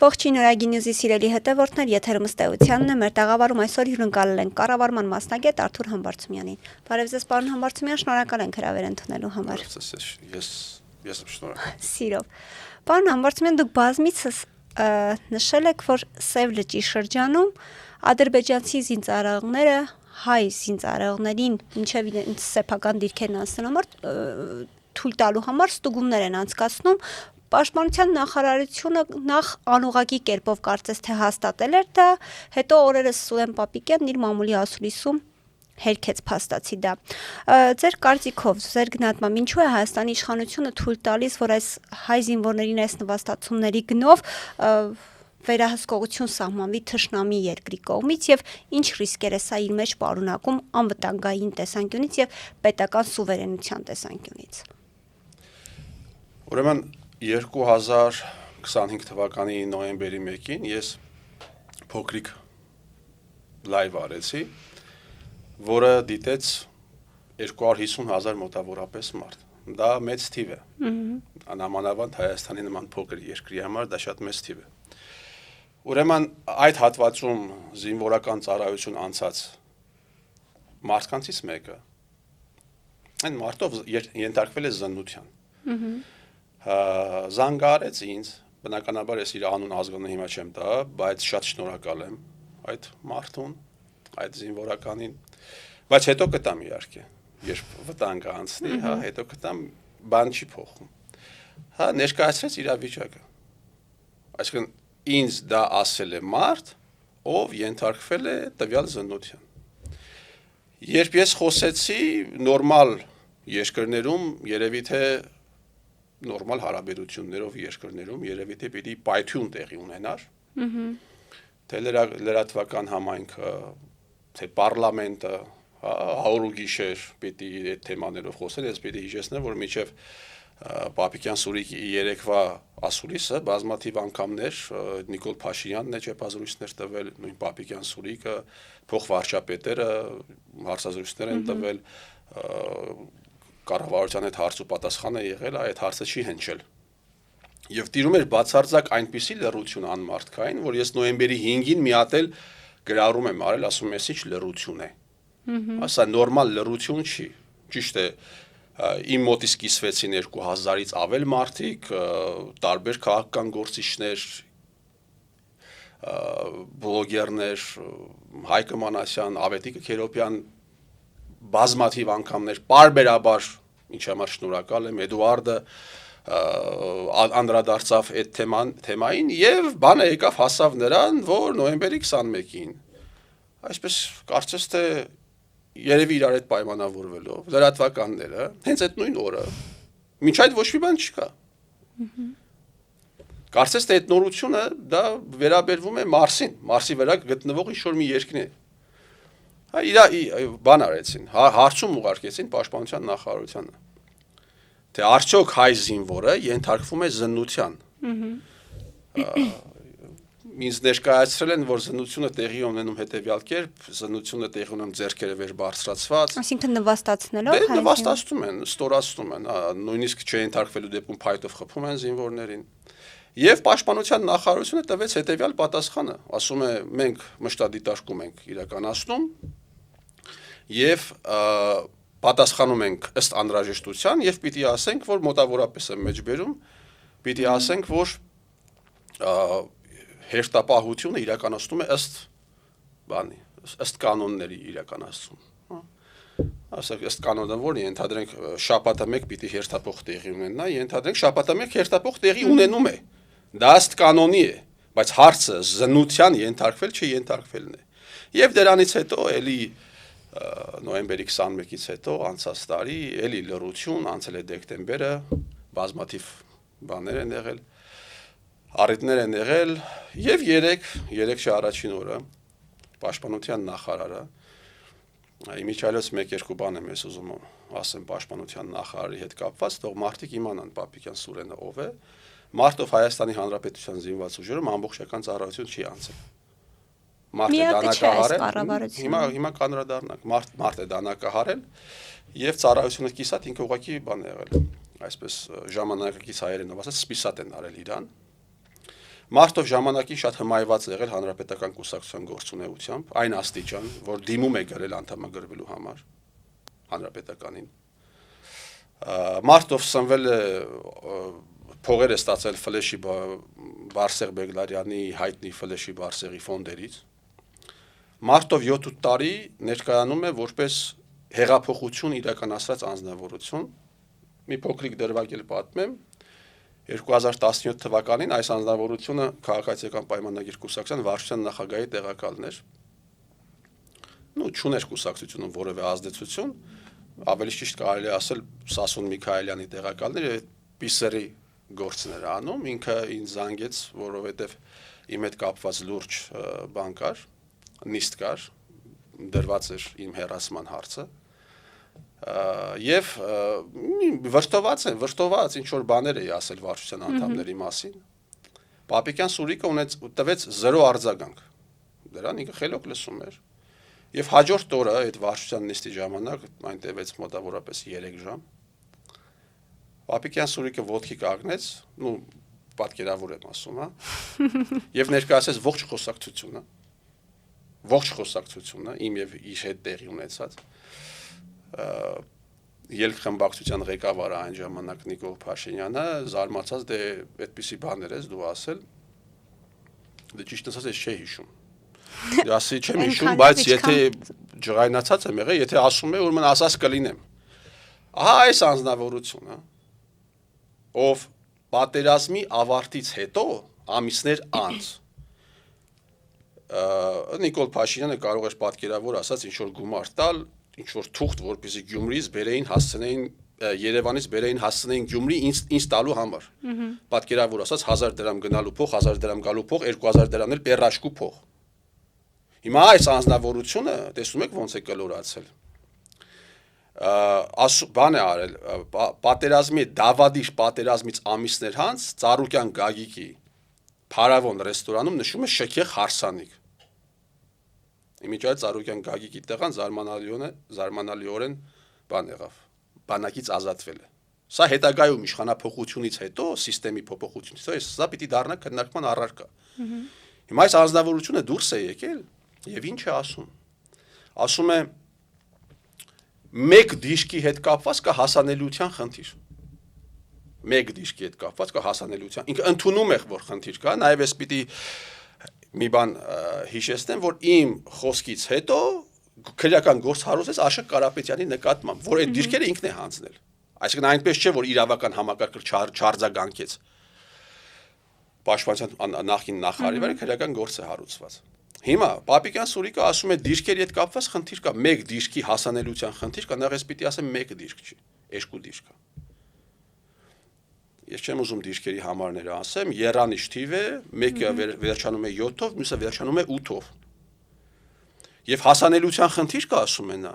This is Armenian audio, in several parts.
Ողջույն Օրագի Նյուզի սիրելի հետևորդներ, եթերում ըստեյությանն է, մեր տաղավարում այսօր հյուրընկալել ենք կառավարման մասնագետ Արթուր Համբարձումյանին։ Բարև ձեզ, պարոն Համբարձումյան, շնորհակալ ենք հրավեր ընդունելու համար։ Ես եմ շնորհակալ։ Սիրով։ Պարոն Համբարձումյան, դուք բազմիցս նշել եք, որ Սև լճի շրջանում ադրբեջանցի զինծառայողները հայ զինծառայողներին մինչև իրենց սեփական դիրքերն անցնելու համար թույլ տալու համար ստուգումներ են անցկացնում։ Պաշտպանության նախարարությունը նախ անուղղակի կերպով կարծես թե հաստատել էր դա, հետո օրերս Սուրեն Պապիկյանն իր մամուլի ասուլիսում հերքեց փաստացի դա։ Ձեր կարծիքով, ձեր գնահատմամբ, ինչու է Հայաստանի իշխանությունը թույլ տալիս, որ այս հայ զինվորներին այս նվաստացումների գնով վերահսկողություն սահմանվի թշնամի երկրի կողմից եւ ինչ ռիսկեր է սա իր մեջ պարունակում անվտանգային տեսանկյունից եւ պետական սուվերենության տեսանկյունից։ Ուրեմն 2025 թվականի նոյեմբերի 1-ին ես փոքրիկ լայվ արեցի, որը դիտեց 250,000 մոտավորապես մարդ։ Դա մեծ թիվ է։ Նամանավանդ Հայաստանի նման փոքր երկրի համար դա շատ մեծ թիվ է։ Ուրեմն այդ հատվածում զինվորական ծառայություն անցած մարդկանցից մեկը այն մարդով ենթարկվել է զննության։ Զանգարեց ինձ, բնականաբար ես իր անուն ազգանունը հիմա չեմ տա, բայց շատ շնորհակալ եմ այդ մարդուն, այդ զինվորականին, բայց հետո կտամ իհարկե, երբ վտանգը անցնի, հետո կտամ, բան չի փոխում։ Ներկայացրեց իրավիճակը։ Այսինքն ինձ դա ասել է մարդ, ով ենթարկվել է տվյալ զննության։ Երբ ես խոսեցի նորմալ երկրներում, երևի թե նորմալ հարաբերություններով երկրներում երևի թե պիտի պայթյուն տեղի ունենար, թե լրատվական համայնքը, թե պարլամենտը, հարու գիշեր պիտի այդ թեմաներով խոսել, ես պիտի հիշեցնեմ, որ մինչև Պապիկյան Սուրիկի երեկվա ասուլիսը բազմաթիվ անգամներ Նիկոլ Փաշինյանն է չափազրույցներ տվել, նույն Պապիկյան Սուրիկը, փոխվարչապետերը հարցազրույցներ են տվել, կառավարության այդ հարցու պատասխանը եղել, այդ հարցը չի հնչել։ Եվ տիրում էր բացարձակ այնպիսի լռություն անմարդկային, որ ես նոյեմբերի 5-ին մի հատ էլ գրառում եմ արել, ասում եմ, ինչ լռություն է։ Սա նորմալ լռություն չի։ Ճիշտ է, իմ մոտից կիսվեցին 2000-ից ավել մարդիկ, տարբեր քաղաքական գործիչներ, բլոգերներ, Հայկ Մանասյան, Ավետիք Քերոբյան, բազմաթիվ անգամներ պարբերաբար ինչ համար շնորհակալ եմ Էդուարդը անդրադարձավ այդ թեմային եւ բանը եկավ հասավ նրան, որ նոյեմբերի 21-ին այսպես կարծես թե երևի իրար հետ պայմանավորվելով լրատվականները հենց այդ նույն օրը մինչ այդ ոչ մի բան չկա։ Կարծես թե այդ նորությունը դա վերաբերվում է Մարսի վրա գտնվող ինչ-որ մի երկրին է։ Բան արեցին, հարցում ուղարկեցին պաշտպանության նախարարությանը, թե արդյոք հայ զինվորը ենթարկվում է զննության։ Ինձ ներկայացրել են, որ զննությունը տեղի ունենում հետևյալ կերպ, զննությունը տեղի ունենում ձեռքերը վեր բարձրացված։ Այսինքն նվաստացնելով հայ նվաստացնում են, ստորացնում են, նույնիսկ չենթարկվելու դեպքում փայտով խփում են զինվորներին։ Եվ պաշտպանության նախարարությունը տվեց հետևյալ պատասխանը, ասում է մենք մշտադիտարկում ենք իրականացնում եւ պատասխանում ենք ըստ անհրաժեշտության եւ պիտի ասենք, որ մոտավորապես է մեջբերում, պիտի ասենք, որ հերթապահությունը իրականացնում է ըստ կանոնների իրականացում։ Ասենք ըստ կանոնը որն է, ենթադրենք շաբաթը 1 պիտի հերթապող տեղի ունենա, ենթադրենք շաբաթը 1 հերթապող տեղի ունենում է։ Դա ըստ կանոնի է, բայց հարցը զննության ենթարկվել չի ենթարկվելն է։ Եվ դրանից հետո էլի նոյեմբերի 21-ից հետո անցած տարի էլի լռություն, անցել է դեկտեմբերը, բազմաթիվ բաներ են եղել, առիթներ են եղել եւ երեք առաջին օրը պաշտպանության նախարարը իմիջիալից 1-2 բան եմ ես ուզում ասեմ պաշտպանության նախարարի հետ կապված, թող մարդիկ իմանան Պապիկյան Սուրենը ով է, մարդով Հայաստանի Հանրապետության զինված ուժերում ամբողջական ծառայություն չի անցել։ Մարդ է դանակահարել, հիմա կանրադառնանք, մարդ է դանակահարել եւ ծառայությունը կիսատ ինքը ուղղակի բան է եղել, այսպես ժամանակակից հայերենով ասած սպիսատ են արել իրան, Մարտով ժամանակին շատ հմայված եղել հանրապետական կուսակցության գործունեությամբ, այն աստիճան, որ դիմում է գրել անդամագրվելու համար հանրապետականին։ Մարտով սնվել է փողեր է ստացել Ֆլեշի Բարսեղ Բեգլարյանի հայտնի Ֆլեշի Բարսեղի ֆոնդերից։ Մարտով 7 տարի ներկայանում է որպես հեղափոխություն իրականացրած անձնավորություն։ Մի փոքրիկ դրվագ էլ պատմեմ։ 2017 թվականին այս անձնավորությունը քաղաքացիական պայմանագիր կուսակցության վարչության նախագահի տեղակալն էր։ Չուներ կուսակցությունում որևէ ազդեցություն, ավելի ճիշտ կարելի ասել Սասուն Միքայելյանի տեղակալն էր, պիսերի գործներ անում, ինքը ինձ զանգեց, որովհետև իմ հետ կապված լուրջ բան կար, նիստ կար, դրված էր իմ հեռացման հարցը։ Եվ վշտված ինչ որ բաներ էի ասել վարչության անդամների մասին։ Պապիկյան Սուրիկը տվեց 0 արձագանք։ Դրան ինքը խելոք լսում էր։ Եվ հաջորդ օրը այդ վարչության նիստի ժամանակ այն տևեց մոտավորապես 3 ժամ։ Պապիկյան Սուրիկը ոտքի կանգնեց, պատկերավոր եմ ասում, հա։ Եվ ներկայացրեց ողջ խոսակցությունը, իմ եւ իր հետ տեղի ունեցած ելք խմբակցության ղեկավարը այն ժամանակ Նիկոլ Փաշինյանը զարմացած դե այդպիսի բաներ ես դու ասել։ Դե ճիշտ ասած ես չէի հիշում։ Ասի չեմ հիշում, բայց եթե ջղայնացած եմ եղել, եթե ասում եմ, ուրեմն ասած կլինեմ։ Ահա այս անձնավորությունը, ով պատերազմի ավարտից հետո ամիսներ անց Նիկոլ Փաշինյանը կարող էր պատկերավոր ասած ինչ որ գումար տալ, ինչ որ թուղթ, որպեսզի Գյումրիից բերեին հասցնեին Երևանից բերեին հասցնեին Գյումրի ինձ տալու համար։ Պատկերավոր ասած 1000 դրամ գնալու փող, 1000 դրամ գալու փող, 2000 դրամն էլ պերաշկու փող։ Հիմա այս անձնավորությունը, տեսնում եք ոնց է կլորացել։ Բան է արել, պատերազմի դավադիր պատերազմից ամիսներ անց Ծառուկյան Գագիկի Փարավոն ռեստորանում նշում է շքեղ հարսանիք։ Իմիջիայլոց Ծառուկյան Գագիկի տեղան զարմանալիորեն բան եղավ, բանակից ազատվել է։ Սա հետագայում իշխանափոխությունից հետո, սիստեմի փոփոխությունից հետո, սա պիտի դառնա քննարկման առարկա։ Հիմա այս անձնավորությունը դուրս է եկել եւ ինչ է ասում։ Ասում է մեկ դիշկի հետ կապված կա հասանելիության խնդիր։ Մեկ դիշկի հետ կապված կա հասանելիության։ Ինքը ընդունում է, որ խնդիր կա, նաեւ էս պիտի մի բան հիշեցնեմ, որ իմ խոսքից հետո քրեական գործ հարուցեց Աշոտ Կարապետյանի նկատմամբ, որ այդ դիրքերը ինքն է հանձնել։ Այսինքն այնպես չէ, որ իրավական համակարգը չարձագանքեց Պաշտպանության նախին նախարարի վրա քրեական գործ է հարուցված։ Հիմա Պապիկյան Սուրիկը ասում է դիրքերի հետ կապված խնդիր կա, մեկ դիրքի հասանելիության խնդիր կա, նախ ես պիտի ասեմ մեկ դիրք չի, երկու դիրք կա։ Ես չեմ ուզում դիրքերի համարները ասեմ, եռանիշ թիվ է, մեկը վերջանում է 7-ով, մյուսը վերջանում է 8-ով։ Եվ հասանելիության խնդիր կա, ասում է նա։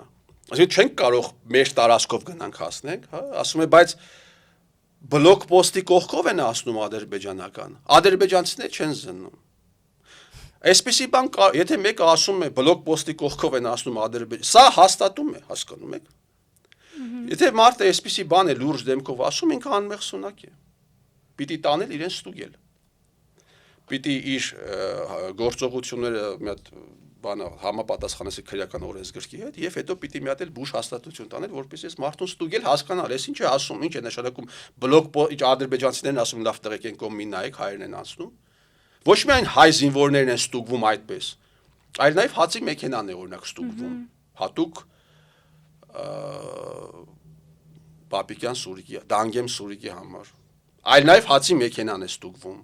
Այսինքն չենք կարող մեր տարածքով գնանք հասնենք, հա, ասում է, բայց բլոկ պոստի կողքով են ասնում ադրբեջանական։ Ադրբեջանցիները չեն զննում։ Այսպիսի բան, եթե մեկը ասում է բլոկ պոստի կողքով են ասնում Ադրբեջան, սա հաստատում է, հասկանում եք։ Եթե մարդը այսպիսի բան է լուրջ դեմքով ասում, ինքը անմեղ սունակ է։ Պիտի տանել իրեն ստուգել։ Պիտի իր գործողությունները մի հատ բանը համապատասխանեցի քրեական օրենսգրքի հետ եւ հետո պիտի մի հատ էլ բուժ հաստատություն տանել, որպեսզի այս մարդուն ստուգել, հասկանալ, այս ինչ է ասում, ինչ է նշանակում բլոկ ադրբեջանցիներն ասում լավ տղեկ են կողմի նայեք, հայերն են անցնում։ Ոչ միայն հայ զինվորներն են ստուգվում այդպես, այլ նաև հացի մեքենան է օրինակ ստուգվում, հատուկ Պապիկյան Սուրիկի, Դանգեմ Սուրիկի համար, այլ նաև հացի մեքենան է ստուգվում։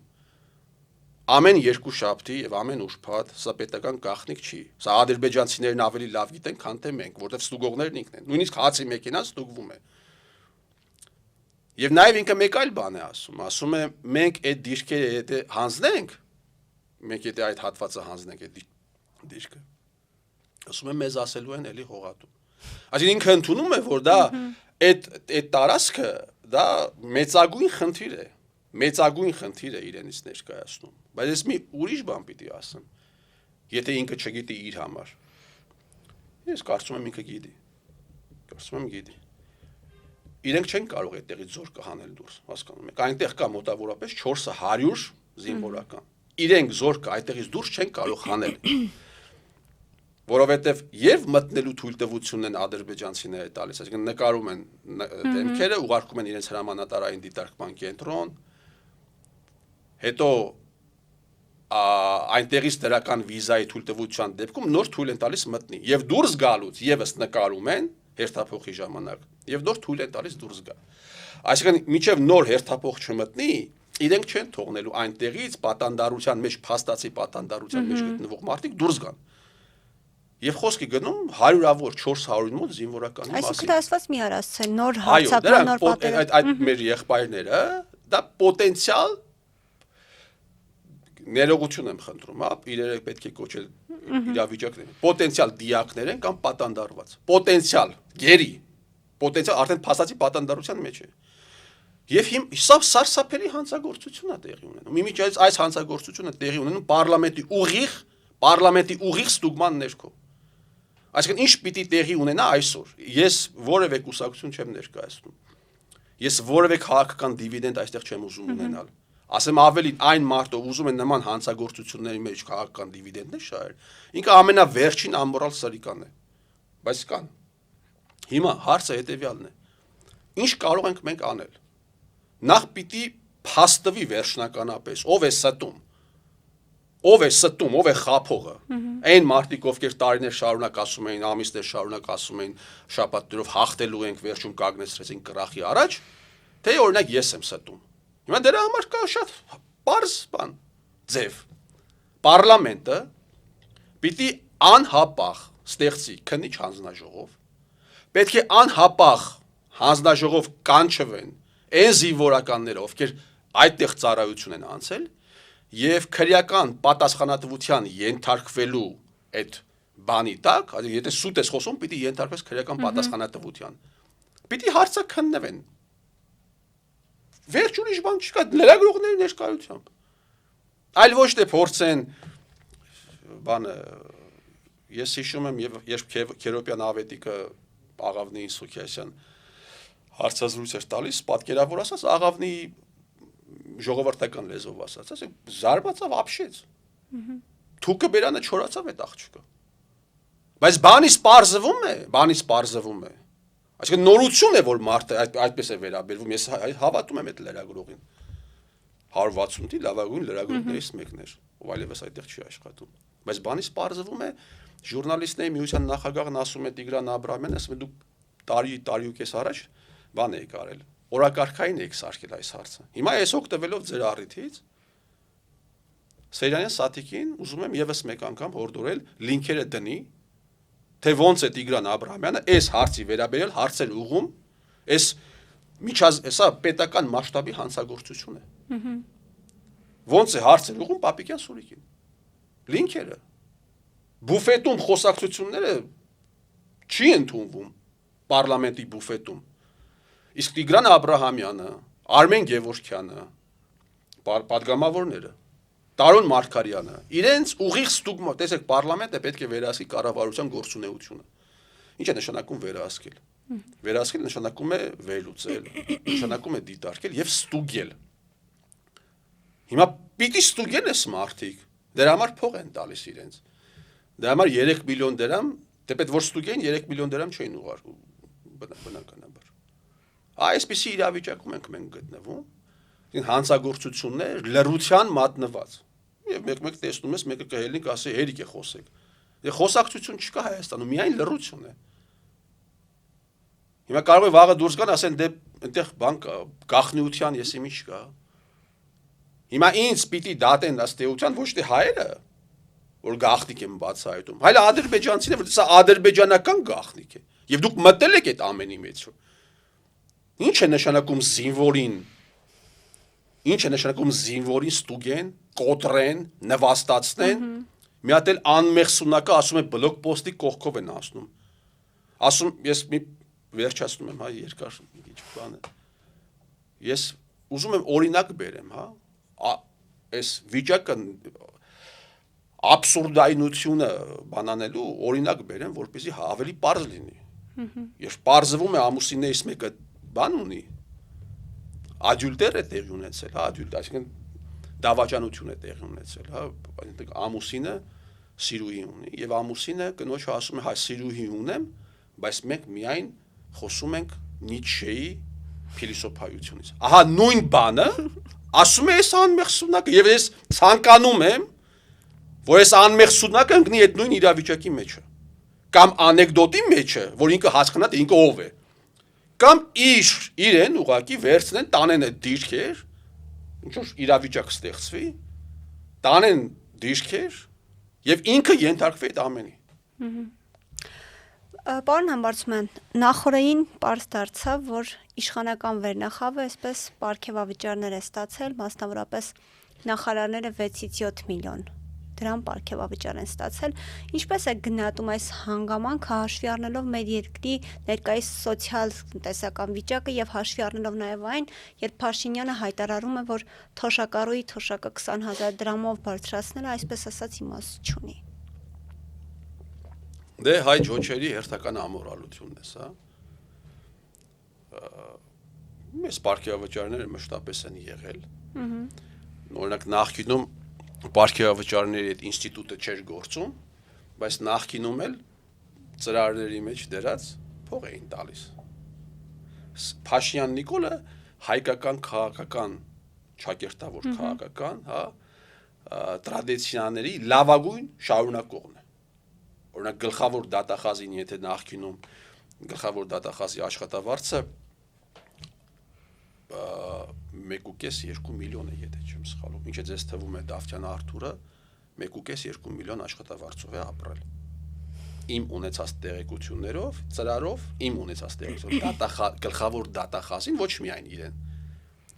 Ամեն երկու շաբթի եւ ամեն ուրբաթ սա պետական գաղտնիք չի։ Սա ադրբեջանցիներն ավելի լավ գիտեն, քան թե մենք, որտեղ ստուգողներն ինքն են։ Նույնիսկ հացի մեքենան ստուգվում է։ Եվ նաև ինքը մեկ այլ բան է ասում է մենք այդ դիրքերը եթե հանձնենք, մենք եթե այդ հատվածը հանձնենք այդ դիրքը, ասում է մեզ ասելու են էլի հողատու։ Այսինքն ինքը ընդունում է, որ դա այդ տարածքը դա մեծագույն խնդիր է, մեծագույն խնդիր է իրենից ներկայացնում։ Բայց ես մի ուրիշ բան պիտի ասեմ, եթե ինքը չգիտի իր համար։ Ես կարծում եմ ինքը գիտի։ Կարծում եմ գիտի։ Իրենք չեն կարող այդտեղից զոր կհանել դուրս, հասկանում եք։ Այնտեղ կա մոտավորապես 400 զինվորական։ իրենք զորքը այդտեղից դուրս չեն կարող հանել։ Որովհետև եւ մտնելու թույլտվությունն են ադրբեջանցիները տալիս, այսինքն նկարում են դեմքերը, ուղարկում են իրենց հրամանատարային դիտարկման կենտրոն, հետո այնտեղից դրական վիզայի թույլտվության դեպքում նոր թույլ են տալիս մտնի եւ դուրս գալուց եւս նկարում են հերթափոխի ժամանակ եւ նոր թույլ են տալիս դուրս գա։ Այսինքն մինչեւ նոր հերթափոխ չմտնի, իրենք չեն թողնելու այնտեղից պատանդարության մեջ, փաստացի պատանդարության մեջ գտնվող մարդիկ դուրս գան։ Եվ խոսքի գնում 100-ավոր 400-ին մոտ զինվորականի մասին։ Այսինքն ասված մի արածցեն նոր հարձակման նոր պատերազմ։ Այդ մեր եղբայրները դա պոտենցիալ ներողություն եմ խնդրում, հա, իրերը պետք է կոչել իրավիճակներ։ Պոտենցիալ դիակներ են կամ պատանդարված։ Պոտենցիալ գերի, պոտենցիալ արդեն փաստացի պատանդարության մեջ է։ Եվ սա սարսափելի հանցագործություն է տեղի ունենում։ Իմիջիայից այս հանցագործությունը տեղի ունենում պարլամենտի ուղիղ ստուգման ներքո։ Այսինքն ինչ պիտի տեղի ունենա այսօր։ Ես որևէ կուսակցություն չեմ ներկայացնում։ Ես որևէ քաղաքական դիվիդենդ այստեղ չեմ ուզում ունենալ։ Ասեմ ավելին այն մարդը ուզում է նման հանցագործությունների մեջ քաղաքական դիվիդենդներ շահել, ինքը ամենավերջին ամորալ սրիկան է։ Բայց կան։ Հիմա հարցը հետևյալն է. ինչ կարող ենք մենք անել։ Նախ պիտի փաստվի վերջնականապես ով է ստում։ Ով է ստում, ով է խափողը։ Այն մարդիկ, ովքեր տարիներ շարունակ ասում էին, ամիսներ շարունակ ասում էին, շաբաթներով հաղթելու ենք, վերջում կանգնեցրեցին կրախի առաջ, թե օրինակ ես եմ ստում։ Հիմա դրա համար կա շատ պարզ բան, ձև։ Պարլամենտը պիտի անհապաղ ստեղծի քննիչ հանձնաժողով, պետք է անհապաղ հանձնաժողով կանչվեն այն զինվորականները, ովքեր այդտեղ ծառայություն են անցել, եւ քրեական պատասխանատվության ենթարկվելու այդ բանի տակ, եթե սուտ ես խոսում, պիտի ենթարկվես քրեական պատասխանատվության։ Պիտի հարցը քննվեն։ Վերջ ուրիշ բան չկա լրագրողների ներկայությամբ։ Այլ ոչ թե փորձեն բանը ես հիշում եմ երբ Քերոպյան Ավետիկը Աղավնի Սուքիասյան հարցազրույց էր տալիս, պատկերավոր ասած Աղավնի ժողովրդական լեզվով ասած, ասեք զարմացավ ապշեց։ Թուկը բերանը չորացավ այդ աղջիկը։ Բայց բանից պարզվում է։ Այսինքն նորություն է, որ մարդը այդպես է վերաբերվում, ես հավատում եմ այդ լրագրողին։ 160-ի լավագույն լրագրողներից մեկն էր, ով այլևս այդտեղ չի աշխատում։ Բայց բանից պարզվում է, ժուրնալիստների միության նախագահն ասում է Տիգրան Աբրահամյանն, ասում է դուք տարի ու կես առաջ բան եք արել։ Օրակարգային եք սարքել այս հարցը։ Հիմա ես օգտվելով ձեր առիթից Սեյրանյան Սաթիկին ուզում եմ եւս մեկ անգամ հորդորել լինքերը դնի, թե ոնց է Տիգրան Աբրահամյանը այս հարցի վերաբերյալ հարցեր ուղում, սա պետական մասշտաբի հանցագործություն է։ Ոնց է հարցեր ուղում Պապիկյան Սուրիկին։ Լինքերը բուֆետում խոսակցությունները չի ընդունվում պարլամենտի բուֆետում։ Իսկ Տիգրան Աբրահամյանը, Արմեն Գևորգյանը, պատգամավորները, Տարոն Մարգարյանը, իրենց ուղիղ ստուգմա, տեսեք, պարլամենտը պետք է վերահսկի կառավարության գործունեությունը։ Ինչ է նշանակում վերահսկել։ Վերահսկել նշանակում է վերլուծել, նշանակում է դիտարկել եւ ստուգել։ Հիմա պիտի ստուգեն այս մարդիկ, դրա համար փող են տալիս իրենց։ Դրա համար 3 միլիոն դրամ, դեպետ որ ստուգեն 3 միլիոն դրամ չէին ուղարկում բնականաբար։ Այսպիսի իրավիճակում ենք մենք գտնվում, հանցագործություններ լրության մատնված։ Եվ մեկ տեսնում ես, մեկը կհելնի կասի հերիք է խոսեք։ Խոսակցություն չկա Հայաստանում, միայն լրություն է։ Հիմա կարող է վաղը դուրս գան, ասեն դե այնտեղ բան կա, գաղտնիության եսի մի չկա։ Հիմա ինձ պիտի դատեն ըստ էության ոչ թե հայերը, որ գաղտնիք են բացահայտում, այլ ադրբեջանցիները, որ սա ադրբեջանական գաղտնիք է։ Եվ դուք մտել եք այդ ամենի մեջ։ Ինչ է նշանակում զինվորին։ Ինչ է նշանակում զինվորին ստուգեն, կոտրեն, նվաստացնեն։ Մի հատ էլ անմեղսունակը ասում է բլոկ պոստի կողքով են ասնում։ Ասում ես մի վերջացնում եմ, հա, երկար ինչ բան է։ Ես ուզում եմ օրինակ բերեմ, հա։ Այս վիճակը աբսուրդայնությունը բանանելու օրինակ բերեմ, որպեսզի ավելի պարզ լինի։ Երբ պարզվում է ամուսիններից մեկը բան ունի, ադյուլտեր է տեղի ունեցել, հա, ադյուլտ, այսինքն դավաճանություն է տեղի ունեցել, հա, այնտեղ ամուսինը սիրուհի ունի եւ ամուսինը կնոջը ասում է հայ սիրուհի ունեմ, բայց մենք միայն խոսում ենք Նիցշեի փիլիսոփայությունից։ Ահա նույն բանը ասում է այս անմեղ սունակը եւ ես ցանկանում եմ, որ այս անմեղ սունակը ընկնի այդ նույն իրավիճակի մեջը կամ անեկդոտի մեջը, որ ինքը հասկանա թե ինքը ով է կամ իրեն ուղակի վերցնեն տանեն այդ դիրքեր, ինչ որ իրավիճակ ստեղծվի, տանեն դիրքեր եւ ինքը ենթարկվի այդ ամենի։ Պարոն Համբարձումյան, նախորդին պարզ դարձավ, որ իշխանական վերնախավը այսպես պարգևավճարներ է ստացել, մասնավորապես նախարարները 6-ից 7 միլիոն դրամ պարգևավճար են ստացել։ Ինչպես է գնահատում այս հանգամանքը հաշվի առնելով մեր երկրի ներկայիս սոցիալ-տնտեսական վիճակը եւ հաշվի առնելով նաեւ այն, երբ Փաշինյանը հայտարարում է, որ թոշակառուի թոշակը 20,000 դրամով բարձրացնելը այսպես ասած իմաստ չունի։ Դե հայ ջոչերի հերթական ամորալությունն է սա։ Մեծ պարգևավճարները մշտապես են եղել։ Օրինակ նախկինում պարգևավճարների այդ ինստիտուտը չէր գործում, բայց նախկինում էլ ծրարների մեջ դրած փող էին տալիս։ Փաշինյան Նիկոլը հայկական քաղաքական ճակերտավոր քաղաքական, հա, տրադիցիաների լավագույն շարունակողն է։ Օրինակ գլխավոր դատախազին, եթե նախկինում գլխավոր դատախազի աշխատավարձը 1.5-2 միլիոն է, եթե չեմ սխալվում, ինչը ձեզ թվում է Դավթյան Արթուրը 1.5-2 միլիոն աշխատավարձով է ապրել։ Իմ ունեցած տեղեկություններով, ծրարով, իմ ունեցած տեղեկություններով գլխավոր դատախազին ոչ միայն իրեն,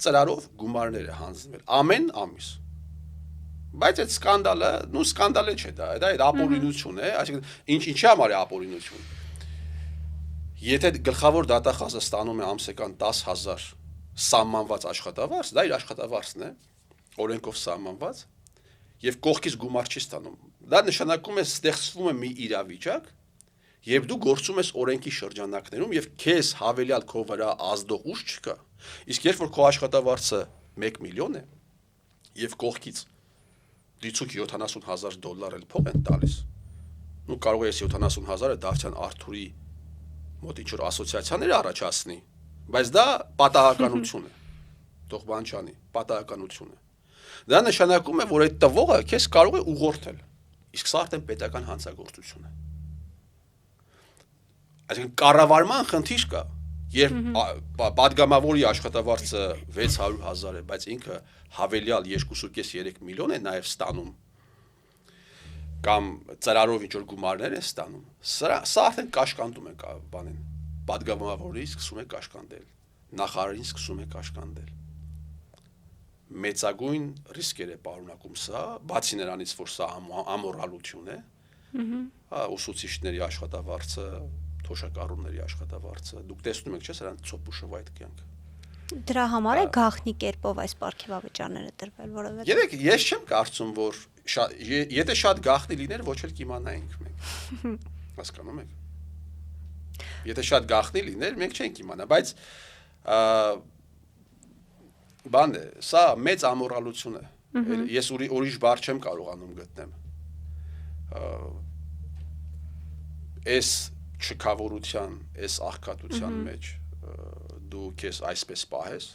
ծրարով գումարներ է հանձնվել ամեն ամիս։ Բայց այդ սկանդալը, սկանդալը չէ դա, այդ ապօրինություն է, այսինքն ինչի համար է ապօրինություն։ Եթե գլխավոր դատախազը ստանում է ամսական 10,000 սահմանված աշխատավարձ, դա իր աշխատավարձն է, օրենքով սահմանված, եւ կողքից գումար չի ստանում։ Դա նշանակում է ստեղծվում է մի իրավիճակ, եւ դու գործում ես օրենքի շրջանակներում եւ քեզ հավելյալ քո վրա ազդող ուժ չկա։ Իսկ երբ որ քո աշխատավարձը 1 միլիոն է եւ կողքից դիցուկ $70,000 էլ փող են տալիս, կարող է 70,000-ը Դավթյան Արթուրի մոտ ինչ-որ ասոցիացիաներ առաջացնի, բայց դա պատահականություն է, թող բան չանի, պատահականություն է։ Դա նշանակում է, որ այդ տվողը քեզ կարող է ուղղորդել, իսկ սա արդեն պետական հանցագործություն է։ Այսինքն կառավարման խնդիր կա, երբ պատգամավորի աշխատավարձը 600,000 է, բայց ինքը հավելյալ 2.5-3 միլիոն է նաև ստանում, կամ ծրարով ինչ-որ գումարներ է ստանում, սա արդեն կաշկանդում է բանին, պատգամավորի սկսում է կաշկանդել, նախարարին սկսում է կաշկանդել։ Մեծագույն ռիսկեր է պարունակում սա, բացի նրանից, որ սա ամորալություն է, ուսուցիչների աշխատավարձը, թոշակառուների աշխատավարձը, դուք տեսնում եք, չէ՞, սրանց ցոփուշով այդ կյանքը։ Դրա համար է գաղտնի կերպով այս պարգևավճարները տրվել, որովհետեւ Երեք ես չեմ կարծում, որ եթե շատ գաղտնի լիներ, ոչ էլ կիմանայինք մենք։ Հասկանում եք։ Եթե շատ գաղտնի լիներ, մենք չենք իմանա, բայց բան է, սա մեծ ամորալություն է։ Ես ուրիշ բառ չեմ կարողանում գտնեմ։ Այս չքավորության, այս աղքատության մեջ դու քեզ այսպես պահես։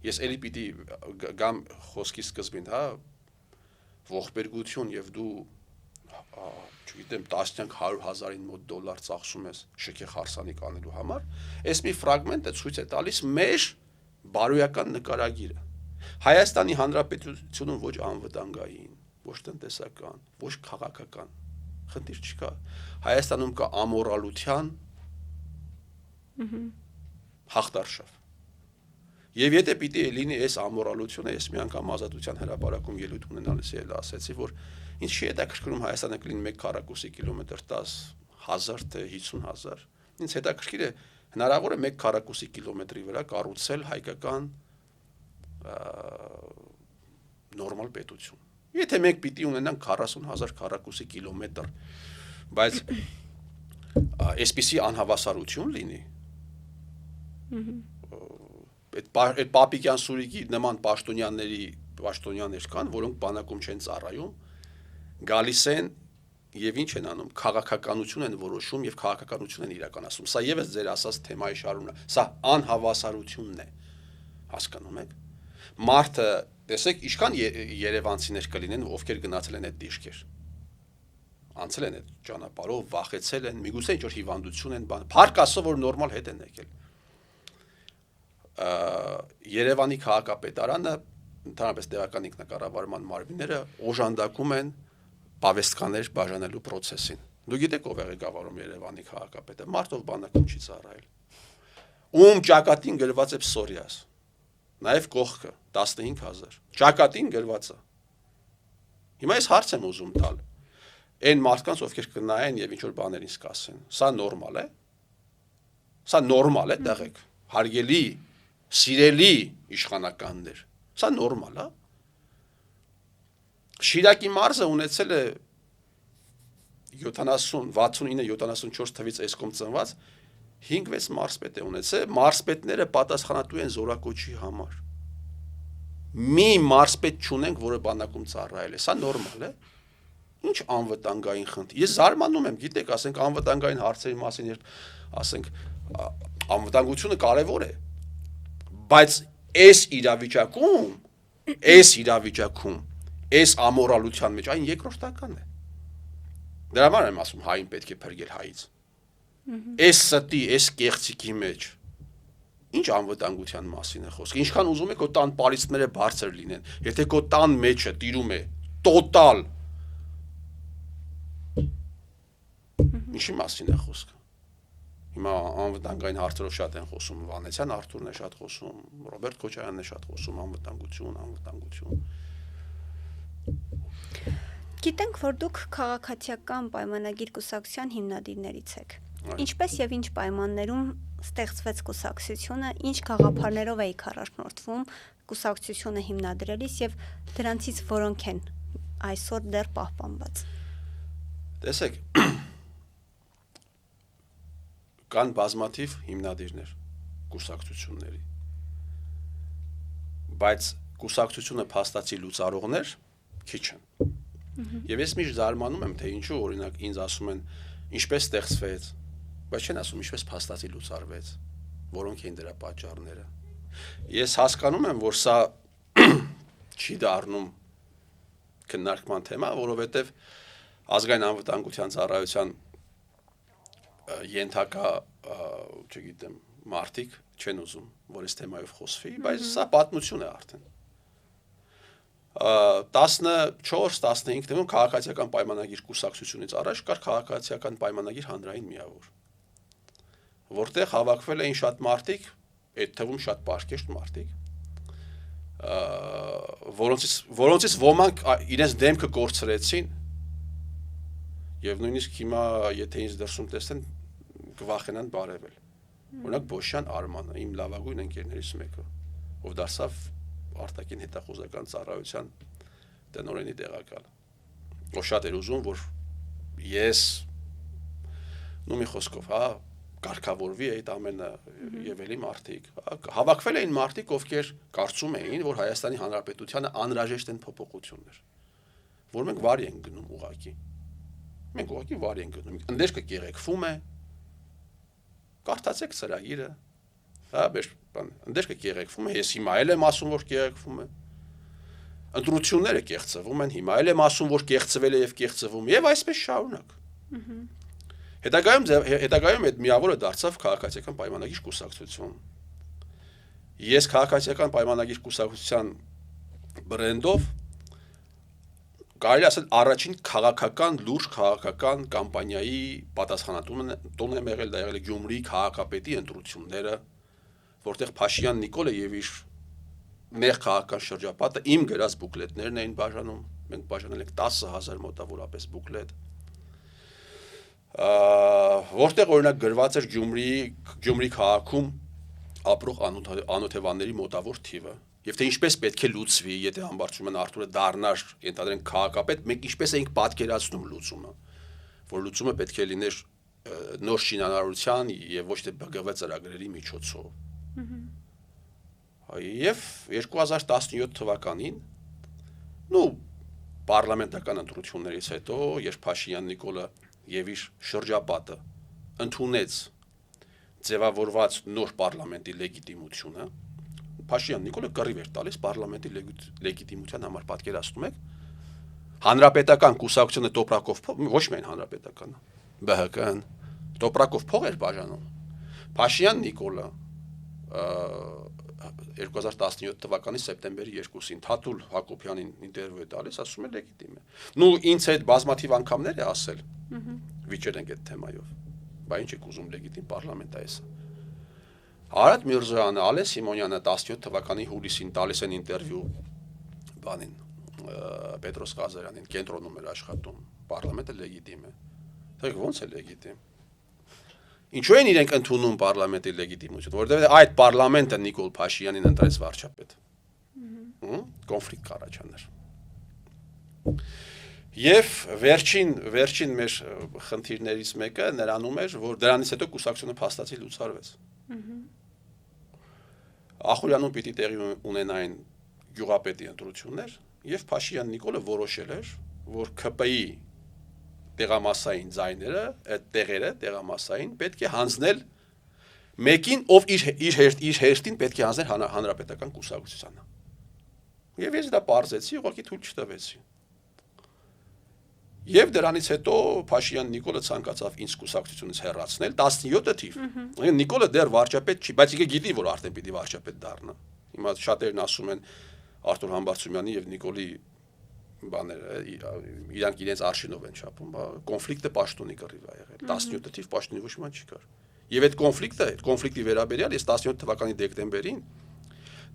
Ես էլի պիտի գամ խոսքի սկզբին, հա, ողբերգություն եւ դու չգիտեմ 10-100,000-ին մոտ դոլար ծախսում ես շքեղ հարսանիք անելու համար, այս մի ֆրագմենտը ցույց է տալիս մեր բարոյական նկարագիրը։ Հայաստանի Հանրապետությունում ոչ անվտանգային, ոչ տնտեսական, ոչ քաղաքական խնդիր չկա։ Հայաստանում կա ամորալության հաղթարշավ։ Եվ եթե պիտի լինի այս ամորալությունը, ես մի անգամ Ազատության հրապարակում ելույթ ունենալիս էլ ասեցի, որ ինձ չի հետաքրքրում Հայաստանը կլինի 1 քառակուսի կիլոմետր 10,000 թե 50,000։ Ինձ հետաքրքիր է հնարավոր է 1 քառակուսի կիլոմետրի վրա կառուցել հայկական նորմալ պետություն։ Եթե մենք պիտի ունենանք 40,000 քառակուսի կիլոմետր, բայց այսպիսի անհավասարություն լինի, այդ Պապիկյան Սուրիկի նման պաշտոնյաների պաշտոնյաներ կան, որոնք բանակում չեն ծառայում, գալիս են եւ ինչ են անում, քաղաքականություն են որոշում եւ քաղաքականություն են իրականացնում։ Սա եւս ձեր ասած թեմայի շարունը, սա անհավասարությունն է, հասկանում եք։ Մարդը, տեսեք, ինչքան երևանցիներ կլինեն, ովքեր գնացել են այդ դիրքեր, անցել են այդ ճանապարհով, վախեցել են, միգուցե ինչ որ հիվանդություն են, բան, փառք Աստծո, որ նորմալ հետ են եկել։ Երևանի քաղաքապետարանը, ընդհանրապես տեղական ինքնակառավարման մարմինները օժանդակում են պավեստկաներ բաժանելու process-ին։ Դու գիտեք ով է ղեկավարում Երևանի քաղաքապետը, մարդով բանակում չի ծառայել։ Ում ճակատին գրված է Պսորիաս, նաև կողքը 15000, ճակատին գրված է։ Հիմա ես հարց եմ ուզում տալ։ Այն մարդկանց, ովքեր կնայեն եւ ինչ որ բաներ ինձ կասեն, սա նորմալ է։ Սա նորմալ է, դեղեք, հարգելի, սիրելի իշխանականներ։ Սա նորմալ է։ Շիրակի մարզը ունեցել է 69-74 թվից էսկոմ ծնված 5-6 մարզպետ է ունեցել, մարզպետները պատասխանատու են զորակոչի համար։ Մի մարզպետ չունենք, որը բանակում ծառայել է, սա նորմալ է։ Ինչ անվտանգային խնդիր։ Ես զարմանում եմ, գիտեք, ասենք անվտանգային հարցերի մասին, երբ ասենք անվտանգությունը կարևոր է, բայց այս իրավիճակում, այս ամորալության մեջ այն երկրորդական է։ Դրա համար եմ ասում, հային պետք է փրկել հայից։ Այս ստի, այս կեղծիքի մեջ ինչ անվտանգության մասին է խոսքը։ Ինչքան ուզում եք, որ տան պարիսպները բարձր լինեն, եթե քո տան մեջը տիրում է տոտալ, ինչի մասին է խոսքը։ Հիմա անվտանգային հարցերով շատ են խոսում, Վանեցյան Արթուրն է շատ խոսում, Ռոբերտ Քոչարյանն է շատ խոսում, անվտանգություն։ Գիտենք, որ դուք քաղաքացիական պայմանագիր կուսակցության հիմնադիրներից եք։ Ինչպես եւ ինչ պայմաններում ստեղծվեց կուսակցությունը, ինչ գաղափարներով եք առաջնորդվում կուսակցությունը հիմնադրելիս եւ դրանցից որոնք են այսօր դեռ պահպանված։ Տեսեք, կան բազմաթիվ հիմնադիրներ կուսակցությունների, բայց կուսակցությունը փաստացի լուծարողներ քիչ են։ Եվ ես միշտ զարմանում եմ, թե ինչու օրինակ ինձ ասում են ինչպես ստեղծվեց, բայց չեն ասում ինչպես փաստացի լուծարվեց, որոնք էին դրա պատճառները։ Ես հասկանում եմ, որ սա չի դառնում քննարկման թեմա, որովհետև ազգային անվտանգության ծառայության ենթակա, չգիտեմ, մարդիկ չեն ուզում, որ այս թեմայով խոսվի, բայց սա պատմություն է արդեն։ 14-15 թվում քաղաքացիական պայմանագիր կուսակցությունից առաջ կար քաղաքացիական պայմանագիր հանրային միավոր, որտեղ հավաքվել էին շատ մարդիկ, այդ թվում շատ պարկեշտ մարդիկ, որոնցից ոմանք իրենց դեմքը կորցրեցին, եւ նույնիսկ հիմա եթե ինձ դրսում տեսնեն կվախենան բարևել։ Օրինակ Բոշյան Արմանը, իմ լավագույն ընկերներից մեկը, ով դարձավ արտաքին հետախուզական ծառայության տնօրենի տեղակալ։ Ով շատ էր ուզում, որ ես մի խոսքով, կարգավորվի այդ ամենը եւ էլի մարդիկ։ Հավաքվել էին մարդիկ, ովքեր կարծում էին, որ Հայաստանի Հանրապետությանը անհրաժեշտ են փոփոխություններ, որ մենք վարի ենք գնում ուղակի։ Մենք ուղղակի վարի ենք գնում։ Ընդերքը կեղեքվում է։ Կարդացեք ծրագիրը։ Ընդերքը կեղեքվում է, ես հիմա էլ եմ ասում, որ կեղեքվում է։ Ընտրությունները կեղծվում են, հիմա էլ եմ ասում, որ կեղծվել է եւ կեղծվում, եւ այսպես շարունակ։ Հետագայում այդ միավորը դարձավ քաղաքացիական պայմանագիր կուսակցություն։ Ես քաղաքացիական պայմանագիր կուսակցության բրենդով կարելի ասել առաջին քաղաքական լուրջ քաղաքական կամպանիայի պատասխանատուն եմ եղել, դա եղել է Գյումրի քաղաքապետի ընտրությունները, որտեղ Փաշյան Նիկոլը եւ իր նեղ քաղաքական շրջապատը իմ գրած բուկլետներն էին բաժանում, մենք բաժանել ենք 10000 մոտավորապես բուկլետ, որտեղ օրինակ գրված էր Գյումրի քաղաքում ապրող անօթևանների մոտավոր թիվը, եւ թե ինչպես պետք է լուծվի, եթե Համբարձումյան Արթուրը դառնար, ենթադրենք քաղաքապետ, մենք ինչպես էինք պատկերացնում լուծումը, որ լուծումը պետք է լիներ նոր շինարարության եւ ոչ թե ԲԳՎ ծրագրերի միջոցով։ Եվ 2017 թվականին նու պարլամենտական ընտրություններից հետո, երբ Փաշինյան Նիկոլը եւ իր շրջապատը ընդունեց ձևավորված նոր պարլամենտի լեգիտիմությունը, Փաշինյան Նիկոլը կռիվ էր տալիս պարլամենտի լեգիտիմության համար, պատկերացնում եք, հանրապետական կուսակցությունը տոպրակով ոչ միայն հանրապետականը, ԲՀԿ-ն տոպրակով փող էր բաժանում։ Փաշինյան Նիկոլը 2017 թվականի սեպտեմբերի 2-ին Թաթուլ Հակոբյանին ինտերվյու է տալիս, ասում է լեգիտիմ է։ Նու ինձ հետ բազմաթիվ անգամներ է ասել։ Վիճել ենք այդ թեմայով։ Բա ինչ եք ուզում լեգիտիմ պարլամենտ է էսը։ Արադ Միրզոյանը, Ալեն Սիմոնյանը 17 թվականի հուլիսին տալիս են ինտերվյու բանին Պետրոս Ղազարյանին, կենտրոնում էր աշխատում, պարլամենտը լեգիտիմ է։ Դե ո՞նց է լեգիտիմ։ Ինչու են իրենք ընդունում պարլամենտի լեգիտիմությունը, որովհետև այդ պարլամենտը Նիկոլ Փաշինյանին ընտրեց վարչապետ։ Կոնֆլիկտ կառաջանար։ Եվ վերջին մեր խնդիրներից մեկը նրանում էր, որ դրանից հետո կուսակցությունը փաստացի լուծարվեց։ Ախուրյանում պիտի տեղի ունենային գյուղապետի ընտրություններ, եւ Փաշինյան Նիկոլը որոշել էր, որ ՔՊ-ի տեղամասային ձայները, այդ տեղամասային պետք է հանձնել մեկին, ով իր հերթին պետք է հանձնել հանրապետական կուսակցությանը։ Եվ ես դա պարզեցի, ուղղակի թույլ չտվեցի։ Եվ դրանից հետո Փաշինյան Նիկոլը ցանկացավ ինձ կուսակցությունից հեռացնել 17 թիվ։ Նիկոլը դեռ վարչապետ չի, բայց ինքը գիտի, որ արդեն պիտի վարչապետ դառնա։ Հիմա շատերն ասում են Արտուր Համբարձումյանի եւ Նիկոլի բաները, իրանք իրենց արշինով են չափում, կոնֆլիկտը պաշտոնի կռիվ է եղել։ 17 թիվ պաշտոնի ոչ մի չկար։ Եվ այդ կոնֆլիկտի վերաբերյալ ես 17 թվականի դեկտեմբերին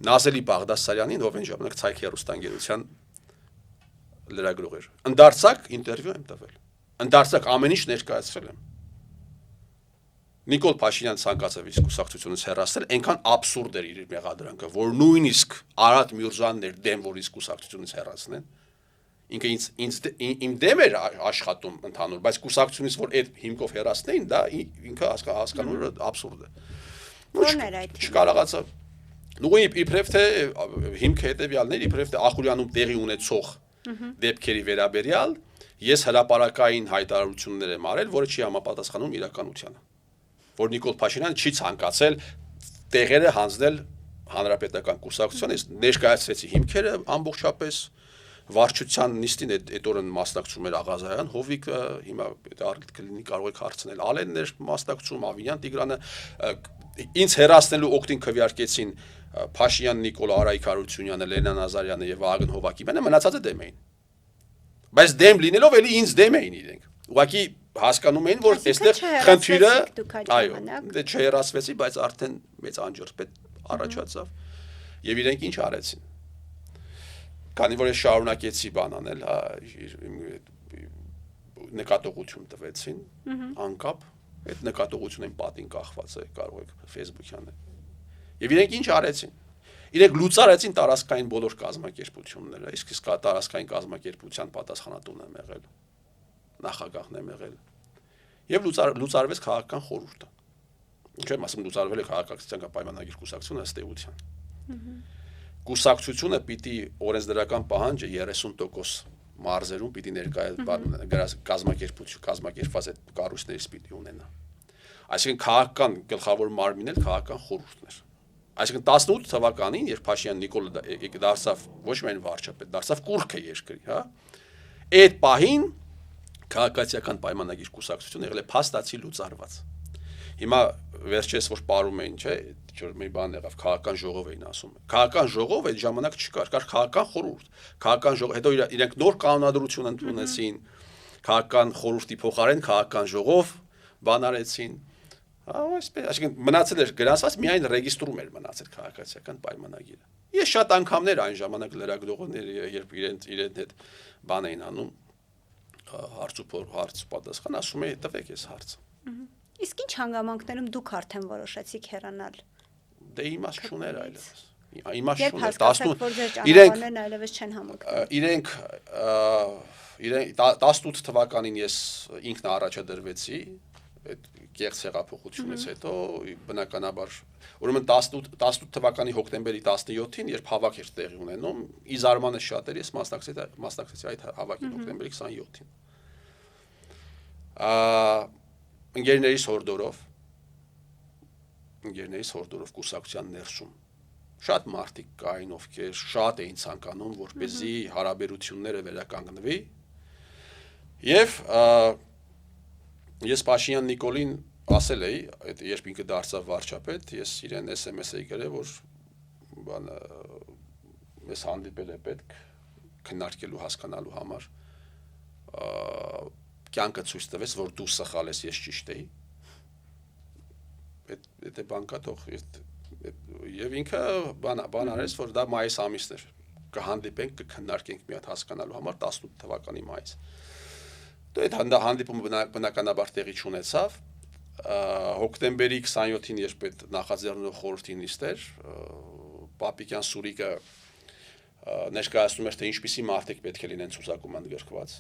Նազելի Բաղդասարյանին, ով այն ժամանակ Ցայք հեռուստաընկերության լրագրող էր, ընդարձակ ինտերվյու եմ տվել։ Ընդարձակ ամեն ինչ ներկայացրել եմ։ Նիկոլ Փաշինյան ցանկացավ իսկ կուսակցությունից հեռացնել, այնքան աբսուրդ էր իր մեղադրանքը, որ նույնիսկ Արադ Միրզոյանն էր դեմ, որ իսկ կուսակցությունից հեռացնեն։ Ինքը իմ դեմ էր աշխատում ընդհանուր, բայց կուսակցությունից որ այդ հիմքով հեռացնեին, դա ինքը հասկանում էր աբսուրդ է։ Ո՞րն էր այդ։ Չկարողացա։ Նույն իբրև թե հիմքը հետեւյալներ, իբրև թե Ախուրյանում տեղի ունեցող դեպքերի վերաբերյալ ես հրապարակային հայտարարություններ եմ արել, որը չի համապատասխանում իրականությանը։ Որ Նիկոլ Փաշինյանը չի ցանկացել տեղերը հանձնել հանրապետական կուսակցությանը, ես ներկայացրեցի հիմքերը ամբողջապես վարչության նիստին այդ օրն մասնակցում էր Աղազարյան, Հովիկը, հիմա արգիտ կլինի կարող եք հարցնել, Ալենն էր մասնակցում, Ավինյան Տիգրանը, ինձ հեռացնելու օգտին քվեարկեցին Փաշինյան Նիկոլ, Արայիկ Հարությունյանը, Լենան Ազարյանը եւ Վահագն Հովակիմյանը, մնացածը դեմ էին։ Բայց դեմ լինելով էլի ինձ դեմ էին իրենք։ Ուղղակի հասկանում էին, որ այստեղ խնդիրը, այո, դե չհեռացվեցի, բայց արդեն մեծ անջրպետ առաջացավ եւ իրենք ինչ արեցին։ Քանի որ ես շարունակեցի բան անել, նկատողություն տվեցին, անկապ, այդ նկատողությունը իմ պատին կախված է, կարող եք Facebook-յան։ Եվ իրենք ինչ արեցին։ Իրենք լուծարեցին տարածքային բոլոր կազմակերպությունները, իսկ տարածքային կազմակերպության պատասխանատուն եմ եղել, նախագահն եմ եղել։ Եվ լուծարվեց քաղաքական խորհուրդը։ Ինչ եմ ասում, լուծարվել է քաղաքացիական պայմանագիր կուսակցությունը ըստ էության։ Կուսակցությունը պիտի օրենսդրական պահանջը 30% մարզերում պիտի կազմակերպված այդ կառույցներից պիտի ունենա։ Այսինքն քաղաքական գլխավոր մարմինն էլ քաղաքական խորհուրդն էր։ Այսինքն 18 թվականին, երբ Փաշինյան Նիկոլը դարձավ ոչ միայն վարչապետ, դարձավ կուռքը երկրի, հա։ Այդ պահին քաղաքացիական պայմանագիր կուսակցությունը եղել է փաստացի լուծարված։ Հիմա վերջերս որ պարում էին, չէ, մի բան եղավ, քաղաքական ժողով էին ասում։ Քաղաքական ժողով այդ ժամանակ չկար, կար քաղաքական խորհուրդ։ Քաղաքական ժողով, հետո իրենք նոր կանոնադրություն ընդունեցին, քաղաքական խորհրդի փոխարեն քաղաքական ժողով բան արեցին։ Այսպես, այսինքն մնացել էր գրանցված միայն ռեգիստրում էր մնացել քաղաքացիական պայմանագիրը։ Ես շատ անգամներ այն ժամանակ լրագրողները, երբ իրենց հետ բան էին անում, հարց պատասխան, ասում էի, տվեք այս հարցը։ Իսկ ինչ հանգամանքներում դուք արդեն որոշեցիք հեռանալ։ Դե իմաստ չուներ այլևս։ Իմաստ Երբ չուներ, հասկացաք, որ ձեր ճանապարհներն այլևս չեն համընկնում։ Իրենք 18 թվականին ես ինքն առաջադրվեցի այդ կեղծ հեղափոխությունից հետո բնականաբար ուրեմն 18 թվականի հոկտեմբերի 17-ին երբ հավաք էր տեղի ունենում ի զարմանս շատերի ես մասնակցեցի այդ հավաքին հոկտեմբերի 27-ին ընկերներիս հորդորով կուսակցության ներսում շատ մարդիկ կային ովքեր շատ էին ցանկանում որպեսզի հարաբերությունները վերականգնվի եւ ես Փաշինյան Նիկոլին ասել էի, այդ երբ ինքը դարձավ վարչապետ, ես իրեն SMS էի գրել, որ բանը մեզ հանդիպել է պետք քննարկելու հասկանալու համար։ Կյանքը ցույց տվեց, որ դու սխալ ես, ես ճիշտ էի։ Այդ բան կա թող եւ ինքը բան արեց, որ դա մայիս ամիսն էր։ Կհանդիպենք, կքննարկենք մի հատ հասկանալու համար 18 թվականի մայիս։ Այդ հանդիպումը բնականաբար տեղի չունեցավ հոկտեմբերի 27-ին երբ այդ նախաձեռնող խորհրդի նիստ էր Պապիկյան Սուրիկը ներկայացնում էր թե ինչպիսի մարդիկ պետք է լինեն ցուցակում ընդգրկված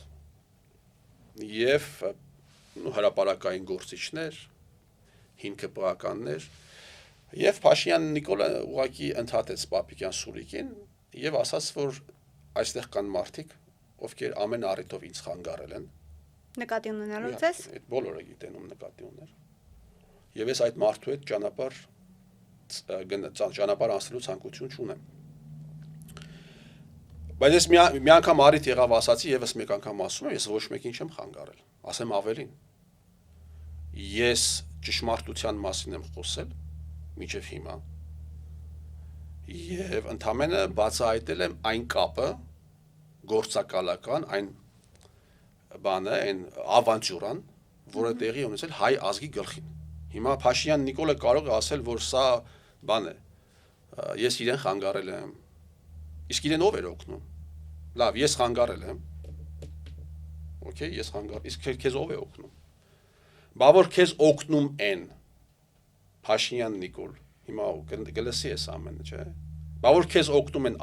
եւ հրապարակային գործիչներ հին ԿՊԱ-ականներ եւ Փաշինյան Նիկոլը ուղղակի ընդհատեց Պապիկյան Սուրիկին եւ ասաց որ այստեղ կան մարդիկ ովքեր ամեն առիթով ինձ խանգարել են նկատի ունենալու ձեզ այդ բոլորը գիտենում նկատի ուներ եւ ես այդ մարդու հետ ճանապարհ անցնելու ցանկություն չունեմ բայց ես մի անգամ առիթ եղավ ասացի եւս մեկ անգամ ասում եմ ես ոչ մեկին չեմ խանգարել ասեմ ավելին ես ճշմարտության մասին եմ խոսել մինչև հիմա եւ ընդամենը բացահայտել եմ այն կապը գործակալական այն բանը այն ավանտյուրան, որը տեղի ունեցել հայ ազգի գլխին։ Հիմա Փաշինյան Նիկոլը կարող է ասել, որ սա բան է, ես իրեն խանգարել եմ։ Իսկ իրեն ով էր օգնում։ Լավ, ես խանգարել եմ։ Okay, ես խանգարել, իսկ քեզ ով է օգնում։ Բա որ քեզ օգնում են Փաշինյան Նիկոլ, հիմա գլսի ես ամենը, չէ։ Բա որ քեզ օգնում են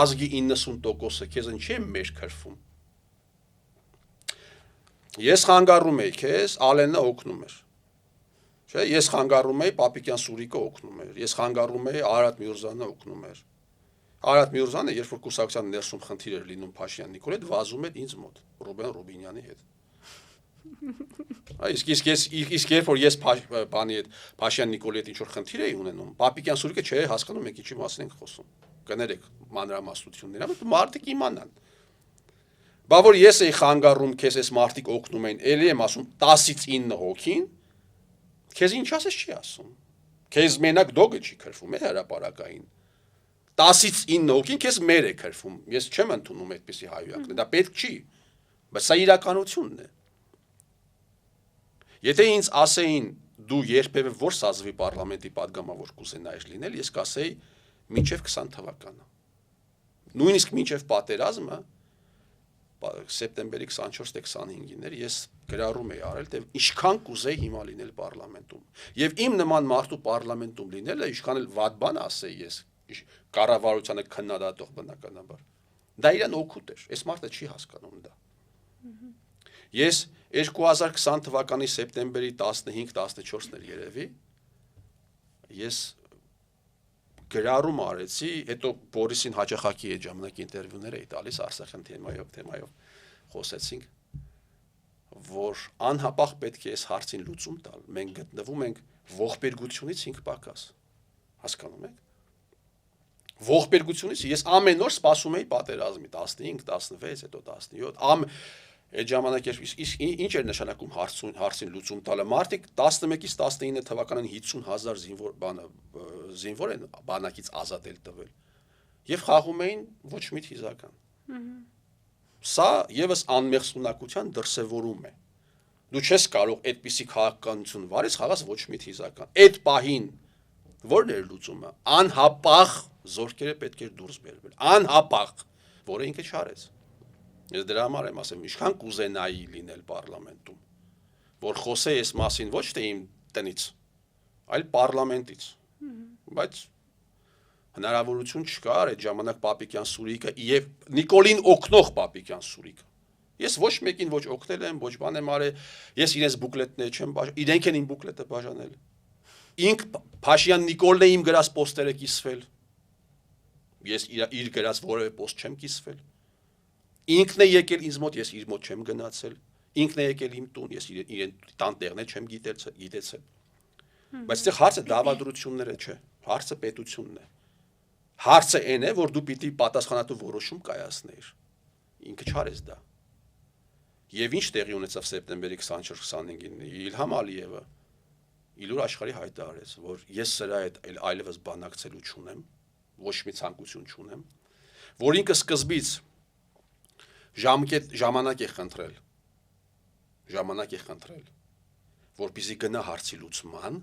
ազգի 90%-ը, քեզ ինչի՞ է մեր քրվում։ Ես խանգարում էի քեզ, Ալենը օգնում էր։ Չէ, ես խանգարում էի Պապիկյան Սուրիկը օգնում էր։ Ես խանգարում էի Արարատ Միրզյանը օգնում էր։ Արարատ Միրզյանը, երբ որ կուսակցության ներսում խնդիր էր լինում Փաշինյան Նիկոլի հետ, վազում էր ինձ մոտ, Ռուբեն Ռուբինյանի հետ։ Իսկ երբ որ ես բանի հետ Փաշինյան Նիկոլի հետ ինչ որ խնդիր էի ունենում, Պապիկյան Սուրիկը չէ հասկանում եք ինչի մասին ենք խոսում։ Կներեք մանրամասնություններ, բայց մարդիկ իմանան։ Բա որ ես էի խանգարում քեզ այս մարդիկ օգնում էին, ելի եմ ասում 10-ից 9 հոգին, քեզ ինչ ասես չի ասում։ Քեզ մենակ դոգը չի քրվում, է հրապարակային։ 10-ից 9 հոգին քեզ մեր է քրվում։ Ես չեմ ընդունում այդպիսի հայուակներ, դա պետք չի։ Բայց սա իրականությունն է։ Եթե ինձ ասեին դու երբևէ որ սազվի պարլամենտի падգամավոր կուզենայիր լինել, ես կասեի մինչև 20 թվականը։ Նույնիսկ մինչև պատերազմը սեպտեմբերի 24-25-ին էր ես գրառում էի արել թե ինչքան կուզեի հիմա լինել պարլամենտում եւ իմ նման մարդու պարլամենտում լինելը ինչքան էլ վատ բան ասեի ես կառավարությանը քննադատող բնականաբար դա իրեն օգուտ էր այս մարդը չի հասկանում դա ես 2020 թվականի սեպտեմբերի 15-14-ն էր երևի ես գրառում արեցի, հետո Բորիսին հաճախակի այդ ժամանակ ինտերվյուներ էի տալիս Արցախյան թեմայով խոսեցինք, որ անհապաղ պետք է այս հարցին լուծում տալ, մենք գտնվում ենք ողբերգությունից 5 պակաս, հասկանում եք, ողբերգությունից ես ամեն օր սպասում էի պատերազմի 15, 16, հետո 17, այդ ժամանակ ինչ էր նշանակում հարցին լուծում տալը, մարդիկ 11-ից 19 թվականին 50,000 զինվոր են բանակից ազատել տվել եւ խաղում էին ոչ մի թիզական։ Սա եւս անմեղսունակության դրսեւորում է։ Դու չես կարող այդպիսի քաղաքականություն վարես խաղաս ոչ մի թիզական։ Այդ պահին ո՞րն էր լուծումը։ Անհապաղ զորքերը պետք էր դուրս բերվել։ Անհապաղ, որը ինքը չարեց։ Ես դրա համար եմ ասում, ինչքան կուզենայի լինել պարլամենտում, որ խոսեի այս մասին ոչ թե իմ տնից, այլ պարլամենտից, բայց հնարավորություն չկար այդ ժամանակ Պապիկյան Սուրիկը եւ Նիկոլին օգնող Պապիկյան Սուրիկը, Ես ոչ մեկին ոչ օգնել եմ, ոչ բան եմ արել, ես իրենց բուկլետները չեմ բաժանել, իրենք են իմ բուկլետը բաժանել։ Ինք Փաշյան Նիկոլն է իմ գրած պոստերը կիսվել։ Ես իր գրած որևէ պոստ չեմ կիսվել։ Ինքն է եկել ինձ մոտ, ես իր մոտ չեմ գնացել։ Ինքն է եկել իմ տուն, ես իրեն տան տեղն է չեմ գիտեցել։ Բայց այստեղ հարցը դավադրությունները չէ, հարցը պետությունն է։ Հարցը այն է, որ դու պիտի պատասխանատու որոշում կայացնեիր։ Ինքը չարես դա։ Եվ ինչ տեղի ունեցավ սեպտեմբերի 24-25-ին Իլհամ Ալիևը իլուր աշխարհի հայտարարեց, որ ես սրա հետ այլևս բանակցելու չունեմ, ոչ մի ցանկություն չունեմ, որ ինքը սկզբից ժամանակ է խնդրել, որպեսզի գնա հարցի լուծման,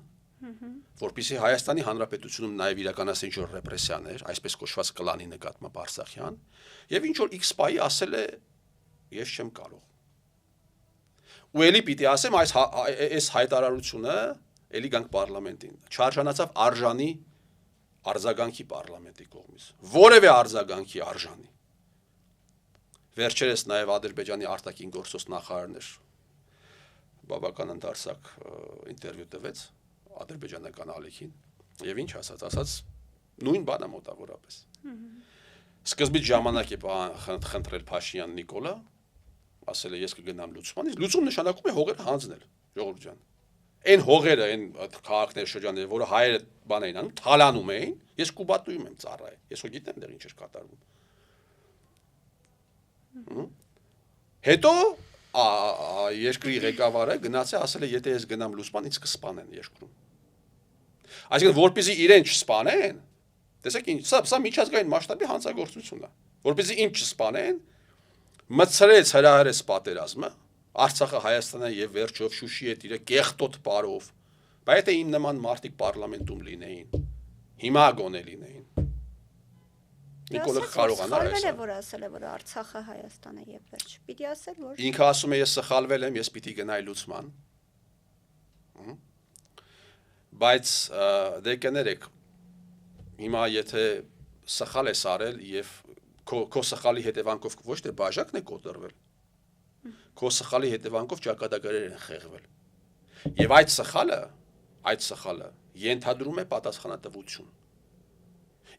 որպեսզի Հայաստանի Հանրապետությունում նաև իրականացնի ինչ-որ ռեպրեսիաներ, այսպես կոչված կլանի նկատմամբ Արցախյան, եւ ինչ որ X-պայի ասել է, ես չեմ կարող։ Ու էլի պիտի ասեմ, այս հայտարարությունը էլի գանք պարլամենտին, չարժանացավ արժանի արձագանքի պարլամենտի կողմից, որևէ արձագանքի արժանի։ Վերջերս նաև Ադրբեջանի արտաքին գործոս նախարարն էր բավական ընդարձակ ինտերվյու տվեց ադրբեջանական ալիքին եւ ինչ ասաց նույն բանը մոտավորապես սկզբից ժամանակ է խնդրել Փաշինյան Նիկոլը ասել է ես կգնամ լուծման լուծում նշանակում է հողերը հանձնել ժողովուրդ ջան այն հողերը այն քաղաքներ շրջանները որը հայերը բան էին անում թալանում էին ես Կուբատույում եմ ծառայել ես ու գիտեմ դեռ ինչ էր կատարվում հետո երկրի ղեկավարը գնացել ասել է եթե ես գնամ լուսման ինձ կսպանեն երկրում այսինքն որպեսզի իրեն չսպանեն տեսեք ինչ սա միջազգային մասշտաբի հանցագործություն է որպեսզի ինչ չսպանեն մցրեց հրահրեց պատերազմը Արցախը Հայաստանը եւ վերջով Շուշի հետ իր կեղտոտ բարով բայց եթե իմ նման մարդիկ պարլամենտում լինեին հիմա գոնե լինեին Նիկոլը կարողանա ասել որ ասել է որ Արցախը Հայաստանը եւ վերջ պիտի ասել որ ինքը ասում է ես սխալվել եմ ես պիտի գնայի լուծման բայց դե կներեք հիմա եթե սխալ ես արել եւ քո սխալի հետևանքով ոչ թե բաժակն է կոտրվել քո սխալի հետևանքով ճակատագրեր են խեղվել եւ այդ սխալը ենթադրում է պատասխանատվություն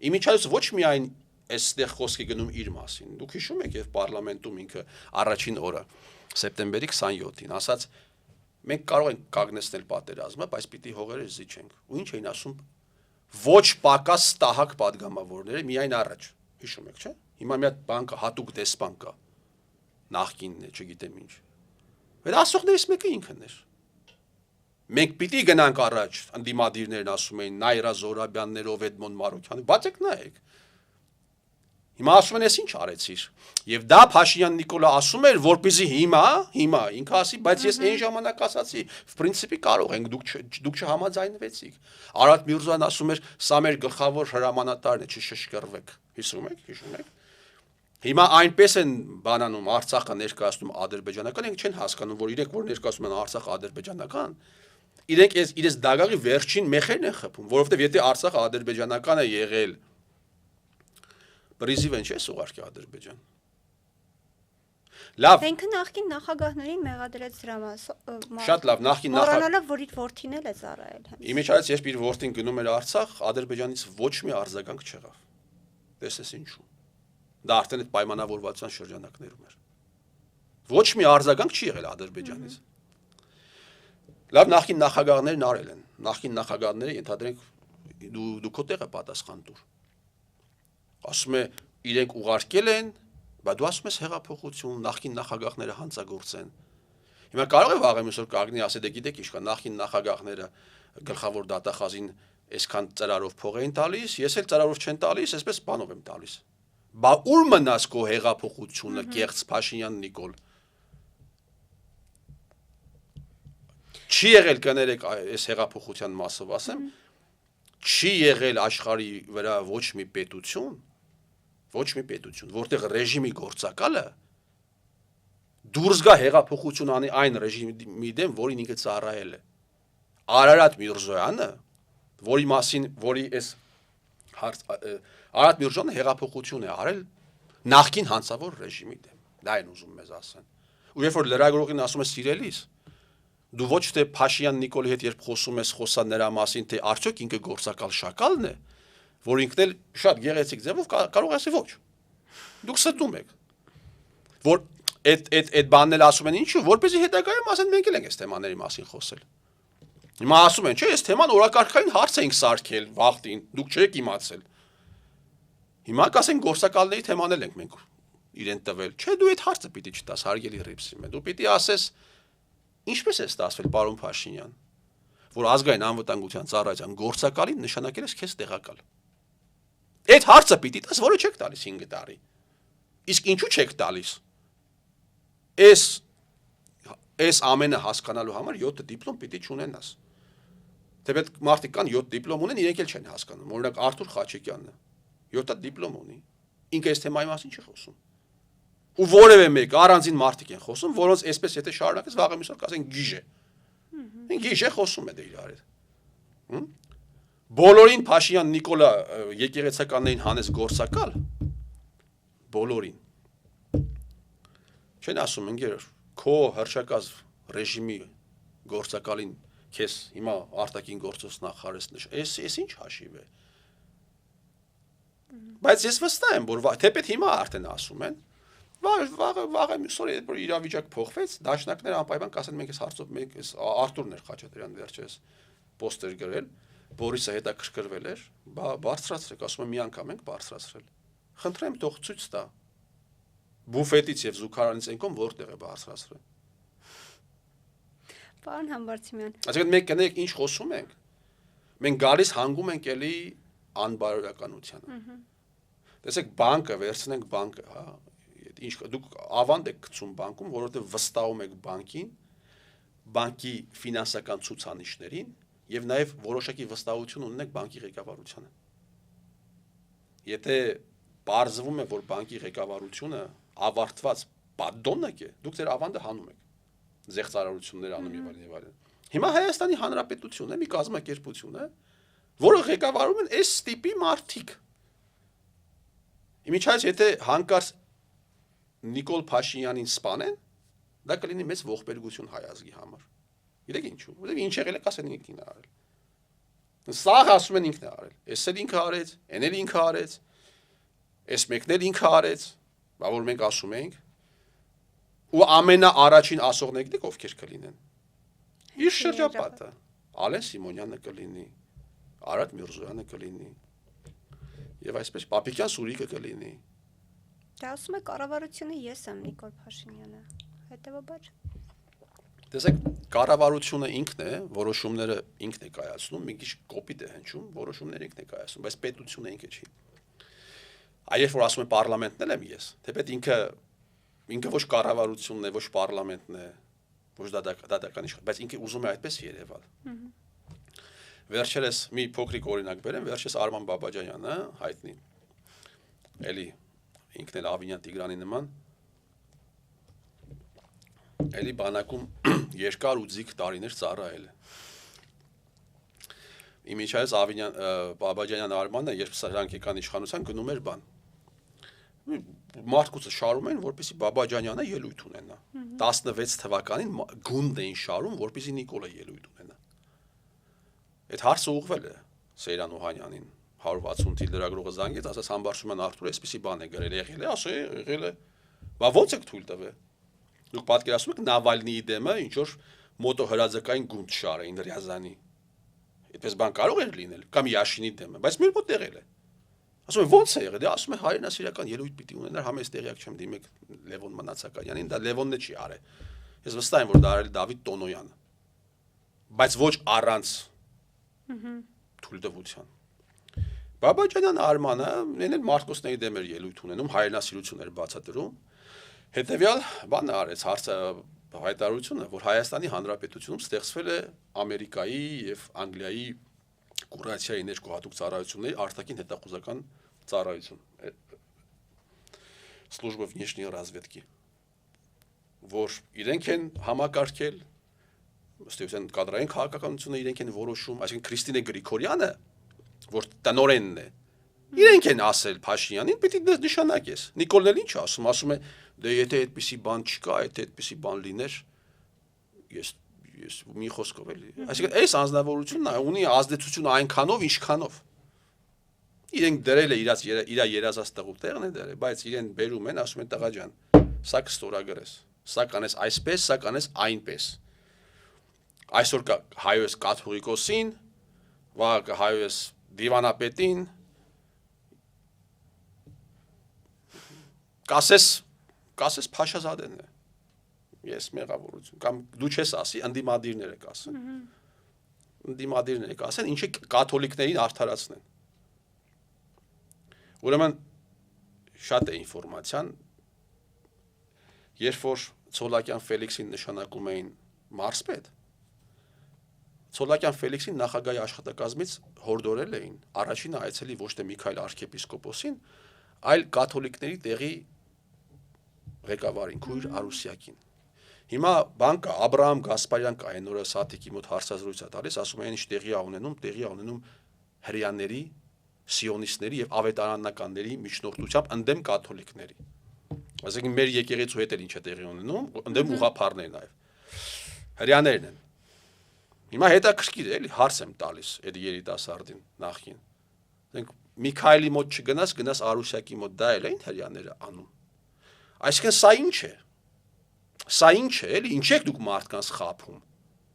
իմիջիայլոց ոչ միայն այստեղ խոսքի գնում իր մասին դուք հիշում եք եւ պարլամենտում ինքը առաջին օրը սեպտեմբերի 27-ին ասաց մենք կարող ենք կանգնեցնել պատերազմը բայց պիտի հողերը զիջենք ու ինչ էին ասում ոչ պակաս տահակ падգամավորները միայն առաջ հիշում եք չէ հիմա մի հատ բան կա հատուկ դեսպան կա նախկինն է չգիտեմ ինչ Այդ ասողներից մեկը ինքն էր մենք պիտի գնանք առաջ ընդդիմադիրներն ասում էին Նայրա Զորաբյաններով Էդմոն Մարոկյանը բացեք նայեք Հիմա ասում են ես ինչ արեցիր եւ դա Փաշինյան Նիկոլը ասում էր որպեսզի հիմա ինքը ասի բայց ես այն ժամանակ ասացի в принципе կարող ենք դուք չհամաձայնվեցիք Արարատ Միրզոյան ասում էր սա մեր գլխավոր հրամանատարն է չշշկրվեք հիշում եք Հիմա այնպես են բանանում Արցախը ներկայացնում ադրբեջանական ենք չեն հասկանում որ իրենք որ ներկայացնում են Արցախը ադրբեջանական իրենք իրենց դագաղի վերջին մեխերն են խփում որովհետեւ եթե Արցախը ադրբեջանական է եղել Պրիզիվեն չէ ուղարկի Ադրբեջան։ Լավ։ Ինքը նախկին նախագահներին մեղադրեց դրա Շատ լավ, նախկին Մոռանալով որ իր որդին էլ է ծառայել հենց։ Իմիջիայլոց երբ իր որդին գնում էր Արցախ, Ադրբեջանից ոչ մի արձագանք չեղավ։ Տեսես ինչու։ Դա արդեն այդ պայմանավորվածության շրջանակներում էր։ Ոչ մի արձագանք չի եղել Ադրբեջանից։ Լավ, նախկին նախագահներն արել են։ Նախկին նախագահները ենթադրենք դու քո տեղը պատասխան տուր։ Ասում է իրենք ուղարկել են, բայց դու ասում ես հեղափոխություն, նախկին նախագահները հանցագործեն։ Հիմա կարող է վաղը մյուսօր կանգնի ասել դե գիտեք ինչ կա, նախկին նախագահները գլխավոր դատախազին այսքան ծրարով փող էին տալիս, ես էլ ծրարով չեն տալիս, այսպես բանով եմ տալիս։ Բա ուր մնաց քո հեղափոխությունը, կեղծ Փաշինյան Նիկոլ։ Չի եղել կներեք այս հեղափոխության մասով ասեմ, չի եղել աշխարհի վրա ոչ մի պետություն, որտեղ ռեժիմի գործակալը դուրս գա հեղափոխություն անի այն ռեժիմի դեմ, որին ինքը ծառայել է։ Արարատ Միրզոյանը, որի այս Արարատ Միրզոյանը հեղափոխություն է արել նախկին հանցավոր ռեժիմի դեմ։ Դա են ուզում մեզ ասեն։ Ու երբ որ լրագրողին ասում է սիրելիս, դու ոչ թե Փաշինյան Նիկոլի հետ երբ խոսում ես խոսա նրա մասին, թե արդյոք ինքը գործակալ շակալն է, որ ինքն էլ շատ գեղեցիկ ձևով կարող ասի ոչ։ Դուք ստում եք։ Որ այդ բանն էլ ասում են ինչու, որպեսզի հետագայում ասեն մենք էլ ենք այս թեմաների մասին խոսել։ Հիմա ասում են, չէ, այս թեման օրակարգային հարց ենք սարքել վաղտին, դուք չեք իմացել։ Հիմա կասեն գործակալների թեման էլ ենք մենք իրեն տվել։ Չէ, դու այդ հարցը պիտի չտաս, հարգելի Ռիփսիմե, դու պիտի ասես ինչպես է ստացվել պարոն Փաշինյան, որ ազգային անվտանգության ծառայության գործակալին նշանակել ես քեզ տեղակալ։ Այդ հարցը պիտի տաս, որը չեք տալիս 5 տարի։ Իսկ ինչու չեք տալիս։ Այս ամենը հասկանալու համար 7 դիպլոմ պիտի չունենաս։ Թեպետ մարդիկ կան 7 դիպլոմ ունեն, իրենք էլ չեն հասկանում։ Օրինակ Արթուր Խաչիկյանն 7 դիպլոմ ունի։ Ինքը այս թեմայի մասին չի խոսում։ Ու որևէ մեկ առանձին մարդիկ են խոսում, որոնց այսպես եթե շարունակես վաղը միսօր կասեն գիժ է։ Գիժ է խոսում է դե իրար հետ։ Բոլորին Փաշինյան Նիկոլա եկեղեցականներին հանես գործակալ, բոլորին։ Չեն ասում ընկեր, քո հրշակած ռեժիմի գործակալին քեզ հիմա արտաքին գործոս նախարարես նշ։ Էս ինչ հաշիվ է։ Բայց ես վստահ եմ, որ թեպետ հիմա արդեն ասում են, վաղը մյուսօր որ իրավիճակ փոխվեց, դաշնակները անպայման կասեն մենք այս հարցով մենք այս Արթուրն էր Խաչատրյան վերջերս պոստեր գրել, Բորիսը հետաքրքրվել էր, բարձրացրեք, ասում եմ մի անգամ ենք բարձրացրել։ Խնդրեմ թող ցույց տա։ Բուֆետից եւ զուգարանից ենքոն որտեղ է բարձրացրել։ Պարոն Համբարձումյան։ Այսինքն մենք կնենք ինչ խոսում ենք։ Մենք գալիս հանգում ենք էլի անբարոյականությանը։ Տեսեք բանկը վերցնենք բանկը, հա, ինչ դուք ավանդ եք գցում բանկում, որովհետեւ վստահում եք բանկին, բանկի ֆինանսական ցուցանիշներին եւ նաեւ որոշակի վստահություն ունենք բանկի ղեկավարությանը։ Եթե բարձվում է, որ բանկի ղեկավարությունը ավարտված պատդոնակ է, դուք ձեր ավանդը հանում եք։ Զեղծարարություններ անում եւ այլն եւ այլն։ Հիմա Հայաստանի Հանրապետությունն է մի կազմակերպություն է, որը ղեկավարում են այս տիպի մարդիկ։ Իմիջայց եթե հանկարծ Նիկոլ Փաշինյանին սպանեն, դա կլինի մեծ ողբերգություն հայ ազգի համար։ Գիտեք ինչու։ Որտեղ ինչ եղել է, կասեն ինքն է արել։ Սաղ ասում են ինքն է արել։ Էս էլ ինքը արեց, այն էլ ինքը արեց։ Էս մեկն էլ ինքը արեց, բա որ մենք ասում ենք։ Ու ամենաառաջին ասողներն եք ովքեր կլինեն։ Իր շրջապատը։ Ալեն Սիմոնյանը կլինի, Արադ Միրզոյանը կլինի։ Եվ այսպես Պապիկյան Սուրիկը կլինի։ Դա ասում է կառավարությունը ես եմ Նիկոլ Փաշինյանը։ Հետևաբար Տեսեք, կառավարությունը ինքն է, որոշումները ինքն է կայացնում, մի քիչ կոպիտ է հնչում, որոշումները ինքն է կայացնում, բայց պետությունը ինքը չի։ Այլ որ ասում են պարլամենտն եմ ես, թեպետ ինքը ոչ կառավարությունն է, ոչ պարլամենտն է, ոչ դատական իշխան, բայց ինքը ուզում է այդպես երևալ։ Վերջերս մի փոքրիկ օրինակ բերեմ, վերջերս Արման Բաբաջանյանը հայտնի։ Էլի ինքն էլ Ավինյան Տիգրանի նման էլի բանակում երկար ու ձիգ տարիներ ծառայել է։ Իմիջայից Ավինյան Բաբաջանյան Արմանը, երբ սրանք եկան իշխանության, գնում էր բան։ Մարդկուցը շարում են, որպեսզի Բաբաջանյանը ելույթ ունենա։ 16 թվականին գունդ էին շարում, որպեսզի Նիկոլը ելույթ ունենա։ Այդ հարցը ուղղվել է Սեյրան Օհանյանին, 160-ի լրագրողը զանգեց, ասաց Համբարձումյան Արթուրը այսպեսի բան է գրել, եղել է, ասա եղել է։ Բա ո՞նց եք թույլ տվել։ Դուք պատկերացնում եք Նավալնիի դեմը ինչ որ մոտո հրաձակային գունդ շարեին Ռյազանի։ Այդպես բան կարող էր լինել, կամ Յաշինի դեմը, բայց մեր մոտ եղել է։ Ասում եմ ո՞նց է եղել, դե ասում է հայրենասիրական ելույթ պիտի ունենար, համես տեղյակ չեմ դիմեք Լևոն Մնացականյանին, դա Լևոնն չի արել։ Ես վստահ եմ, որ դա արել Դավիթ Տոնոյանը։ Բայց ոչ առանց թույլտվության։ Բաբաջանյան Արմանը նեն էլ Մարկոսների դեմ էր ելույթ ունենում, հայրենասիրություն էր բացատրում։ Հետևյալ բանը արեց հարցը հայտարարությունը, որ Հայաստանի Հանրապետությունում ստեղծվել է Ամերիկայի եւ Անգլիայի կուրացիայի ներկայատուկ ծառայությունների արտաքին հետախուզական ծառայություն служба внешней разведки, որ իրենք են համակարգել, ըստ կադրային քաղաքականությունը իրենք են որոշում, այսինքն Քրիստինե Գրիգորյանը, որ տնօրենն է, Իրենք են ասել Փաշինյանին, պիտի նշանակես։ Նիկոլն էլ ինչ ասում է, դե եթե այդպիսի բան չկա, եթե այդպիսի բան լիներ, ես մի խոսքով էլի։ Այսինքն այս անձնավորությունը ունի ազդեցություն այնքանով, ինչքանով։ Իրենք դրել է իր երազած տեղն է դրել, բայց իրեն բերում են, ասում են տղա ջան, սա կստորագրես, սա կանես այսպես, սա կանես այնպես։ Այսօր հայոց կաթողիկոսին, վաղ հայոց դիվանապետին կասես Փաշազադեն է։ Ես մեղավորություն կամ դու չես ասի, ընդդիմադիրները կասեն։ Ընդդիմադիրները կասեն, ինչը կաթոլիկներին արդարացնեն։ Ուրեմն շատ է ինֆորմացիան, երբ որ Ցոլակյան Ֆելիքսին նշանակում էին մարզպետ, Ցոլակյան Ֆելիքսին նախագահի աշխատակազմից հորդորել էին առաջինը այցելի ոչ թե Միքայել arczepiskopos-ին, այլ կաթոլիկների տեղի ղեկավարին, քույր Արուսյակին։ Հիմա բանկա Աբրահամ Գասպարյան կա այն օրը Սաթիկի մոտ հարցազրույց է տալիս, ասում են ինչ տեղի է ունենում հրեաների, սիոնիստների եւ ավետարանականների միջնորդությամբ ընդդեմ կաթոլիկների։ Այսինքն մեր եկեղեցու հետ էլ ինչ է տեղի ունենում, ընդդեմ ուղղափառներ նաեւ։ Հրեաներն են։ Հիմա հետաքրքիր է, էլի հարց եմ տալիս այդ երիտասարդին նախին։ Ասենք Միքայելի մոտ չգնաս Արուսյակի մոտ, դա էլ են հրեաները անում։ Այսինքն սա ինչ է։ Սա ինչ է, էլի, ինչ եք դուք մարդկանց խափում։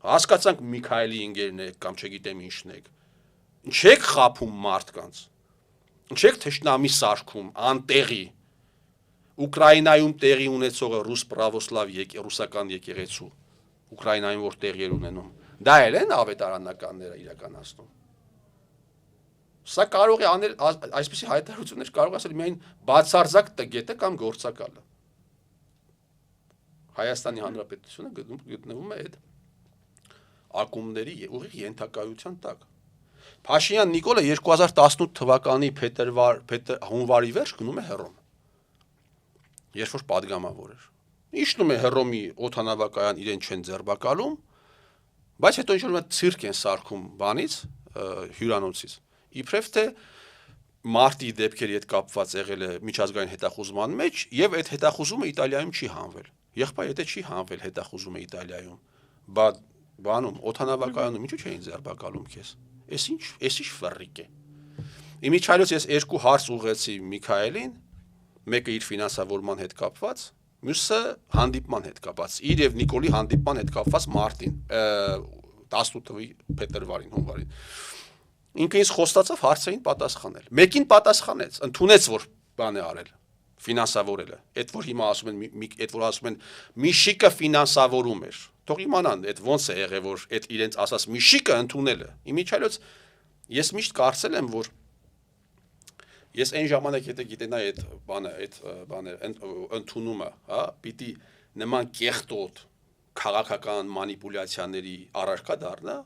Հասկացանք Միքայելի ընկերն եք կամ չգիտեմ ինչն եք։ Ինչ եք խափում մարդկանց։ Ինչ եք թշնամի սարքում, անտեղի։ Ուկրաինայում տեղի ունեցողը ռուս պրավոսլավ ռուսական եկեղեցու, Ուկրաինայում որ տեղի էր ունենում, դա էլ են ավետարանականները իրականացնում։ Սա կարող է անել այսպիսի հայտարարություններ կարող է ասել միայն բացարձակ տգետը կամ գործակալը։ Հայաստանի Հանրապետությունը գտնվում է այդ ակումբների ուղիղ ենթակայության տակ։ Փաշինյան Նիկոլը 2018 թվականի հունվարի վերջ գնում է Հռոմ։ Երբ որ падգամավոր էր։ Իջնում է Հռոմի օդանավակայան իրեն չեն ձերբակալում, բայց հետո ինչ-որ ցիրկ են սարքում բանից, հյուրանոցից։ Իբրև թե մարտի դեպքերի հետ կապված եղել է միջազգային հետախուզման մեջ եւ այդ հետախուզումը Իտալիայում չի հանվել։ Եղբայր եթե չի հանվել հետախուզումը Իտալիայում, բանում օդանավակայանում ինչու չէին ձերբակալում քեզ։ Էս ինչ ֆռիկ է։ Իմիջիայլոց ես երկու հարց ուղղեցի Միքայելին, մեկը իր ֆինանսավորման հետ կապված, մյուսը հանդիպման հետ կապված, իր եւ Նիկոլի հանդիպման հետ կապված մարտին 18 թվականի փետրվարին, հունվարին։ Ինքը ինձ խոստացավ հարցերին պատասխանել։ Մեկին պատասխանեց, ընդունեց որ բան է արել, ֆինանսավորել է։ Այդ որ հիմա ասում են Միշիկը ֆինանսավորում էր։ Թող իմանան, այդ ոնց է եղել, որ այդ իրենց ասած Միշիկը ընդունել է։ Իմիջիայլոց ես միշտ կարծել եմ, որ ես այն ժամանակ եթե գիտենայի այդ բանը ընդունումը, հա, պիտի նման կեղտոտ քաղաքական մանիպուլյացիաների առարկա դառնա,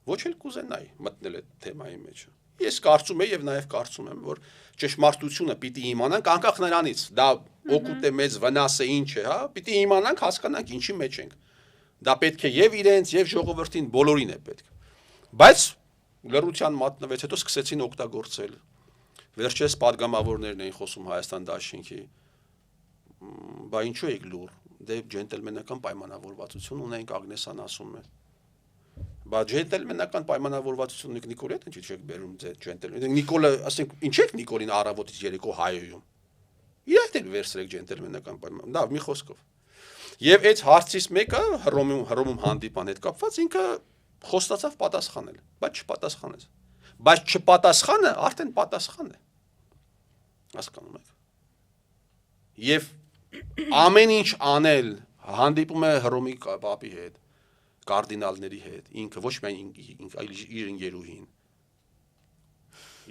ոչ էլ կուզենայի մտնել այդ թեմայի մեջ։ Ես կարծում եմ եւ նաեւ կարծում եմ, որ ճշմարտությունը պիտի իմանանք անկախ նրանից, դա օգուտ է մեծ վնաս է ինչ է, հա, պիտի իմանանք, հասկանանք ինչի մեջ ենք։ Դա պետք է եւ իրենց եւ ժողովրդին բոլորին է պետք։ Բայց լռության մատնվեց, հետո սկսեցին օգտագործել։ Վերջերս падգամավորներն էին խոսում Հայաստան Դաշինքի։ Բա ինչու եք լուր։ Դե ջենտլմենական պայմանավորվածություն ունենք, Ագնեսան ասում է։ Բա ջենտլմենական պայմանավորվածություն ունեք Նիկոլի հետ, ինչի՞ չեք բերում ձեր ջենտլմեն։ Նիկոլը, ասենք, ինչ եք Նիկոլին առավոտից երեկո հայոյում։ Իրենք էլ վերցրեք ջենտլմենական պայման։ Դա մի խոսքով։ Եվ այդ հարցից մեկը Հռոմում հանդիպան հետ կապված ինքը խոստացավ պատասխանել, բայց չպատասխանեց։ Բայց չպատասխանը արդեն պատասխան է։ Հասկանում եք։ Եվ ամեն ինչ անել հանդիպում է Հռոմի պապի հետ, կարդինալների հետ, ինքը ոչ միայն այլ իր ընկերուհին,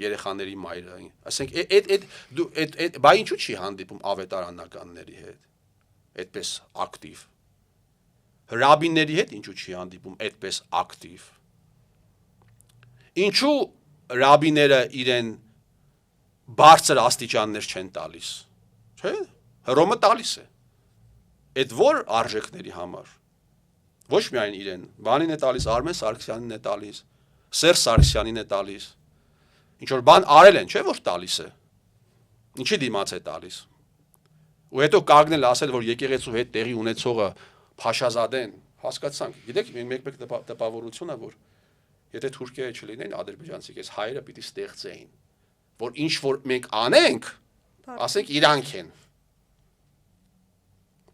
երեխաների մայրը, ասենք բա ինչու չի հանդիպում ավետարանականների հետ, այդպես ակտիվ, հրաբինների հետ ինչու չի հանդիպում այդպես ակտիվ, ինչու ռաբիները իրեն բարձր աստիճաններ չեն տալիս, չէ, Հռոմը տալիս է, այդ որ արժեքների համար, ոչ միայն իրեն, բանին է տալիս, Արմեն Սարգսյանին է տալիս, Սերժ Սարգսյանին է տալիս, Ինչ որ բան արել են, չէ՞ որ տալիս է։ Ինչի դիմաց է տալիս։ Ու հետո կանգնել ասել, որ եկեղեցու հետ տեղի ունեցողը Փաշազադեն, հասկացանք։ Գիտեք, մեկ տպավորությունն է, որ եթե թուրքերը չլինեն ադրբեջանցի, այս հայերը պիտի ստեղծեին, որ ինչ որ մենք անենք, ասենք իրանք են։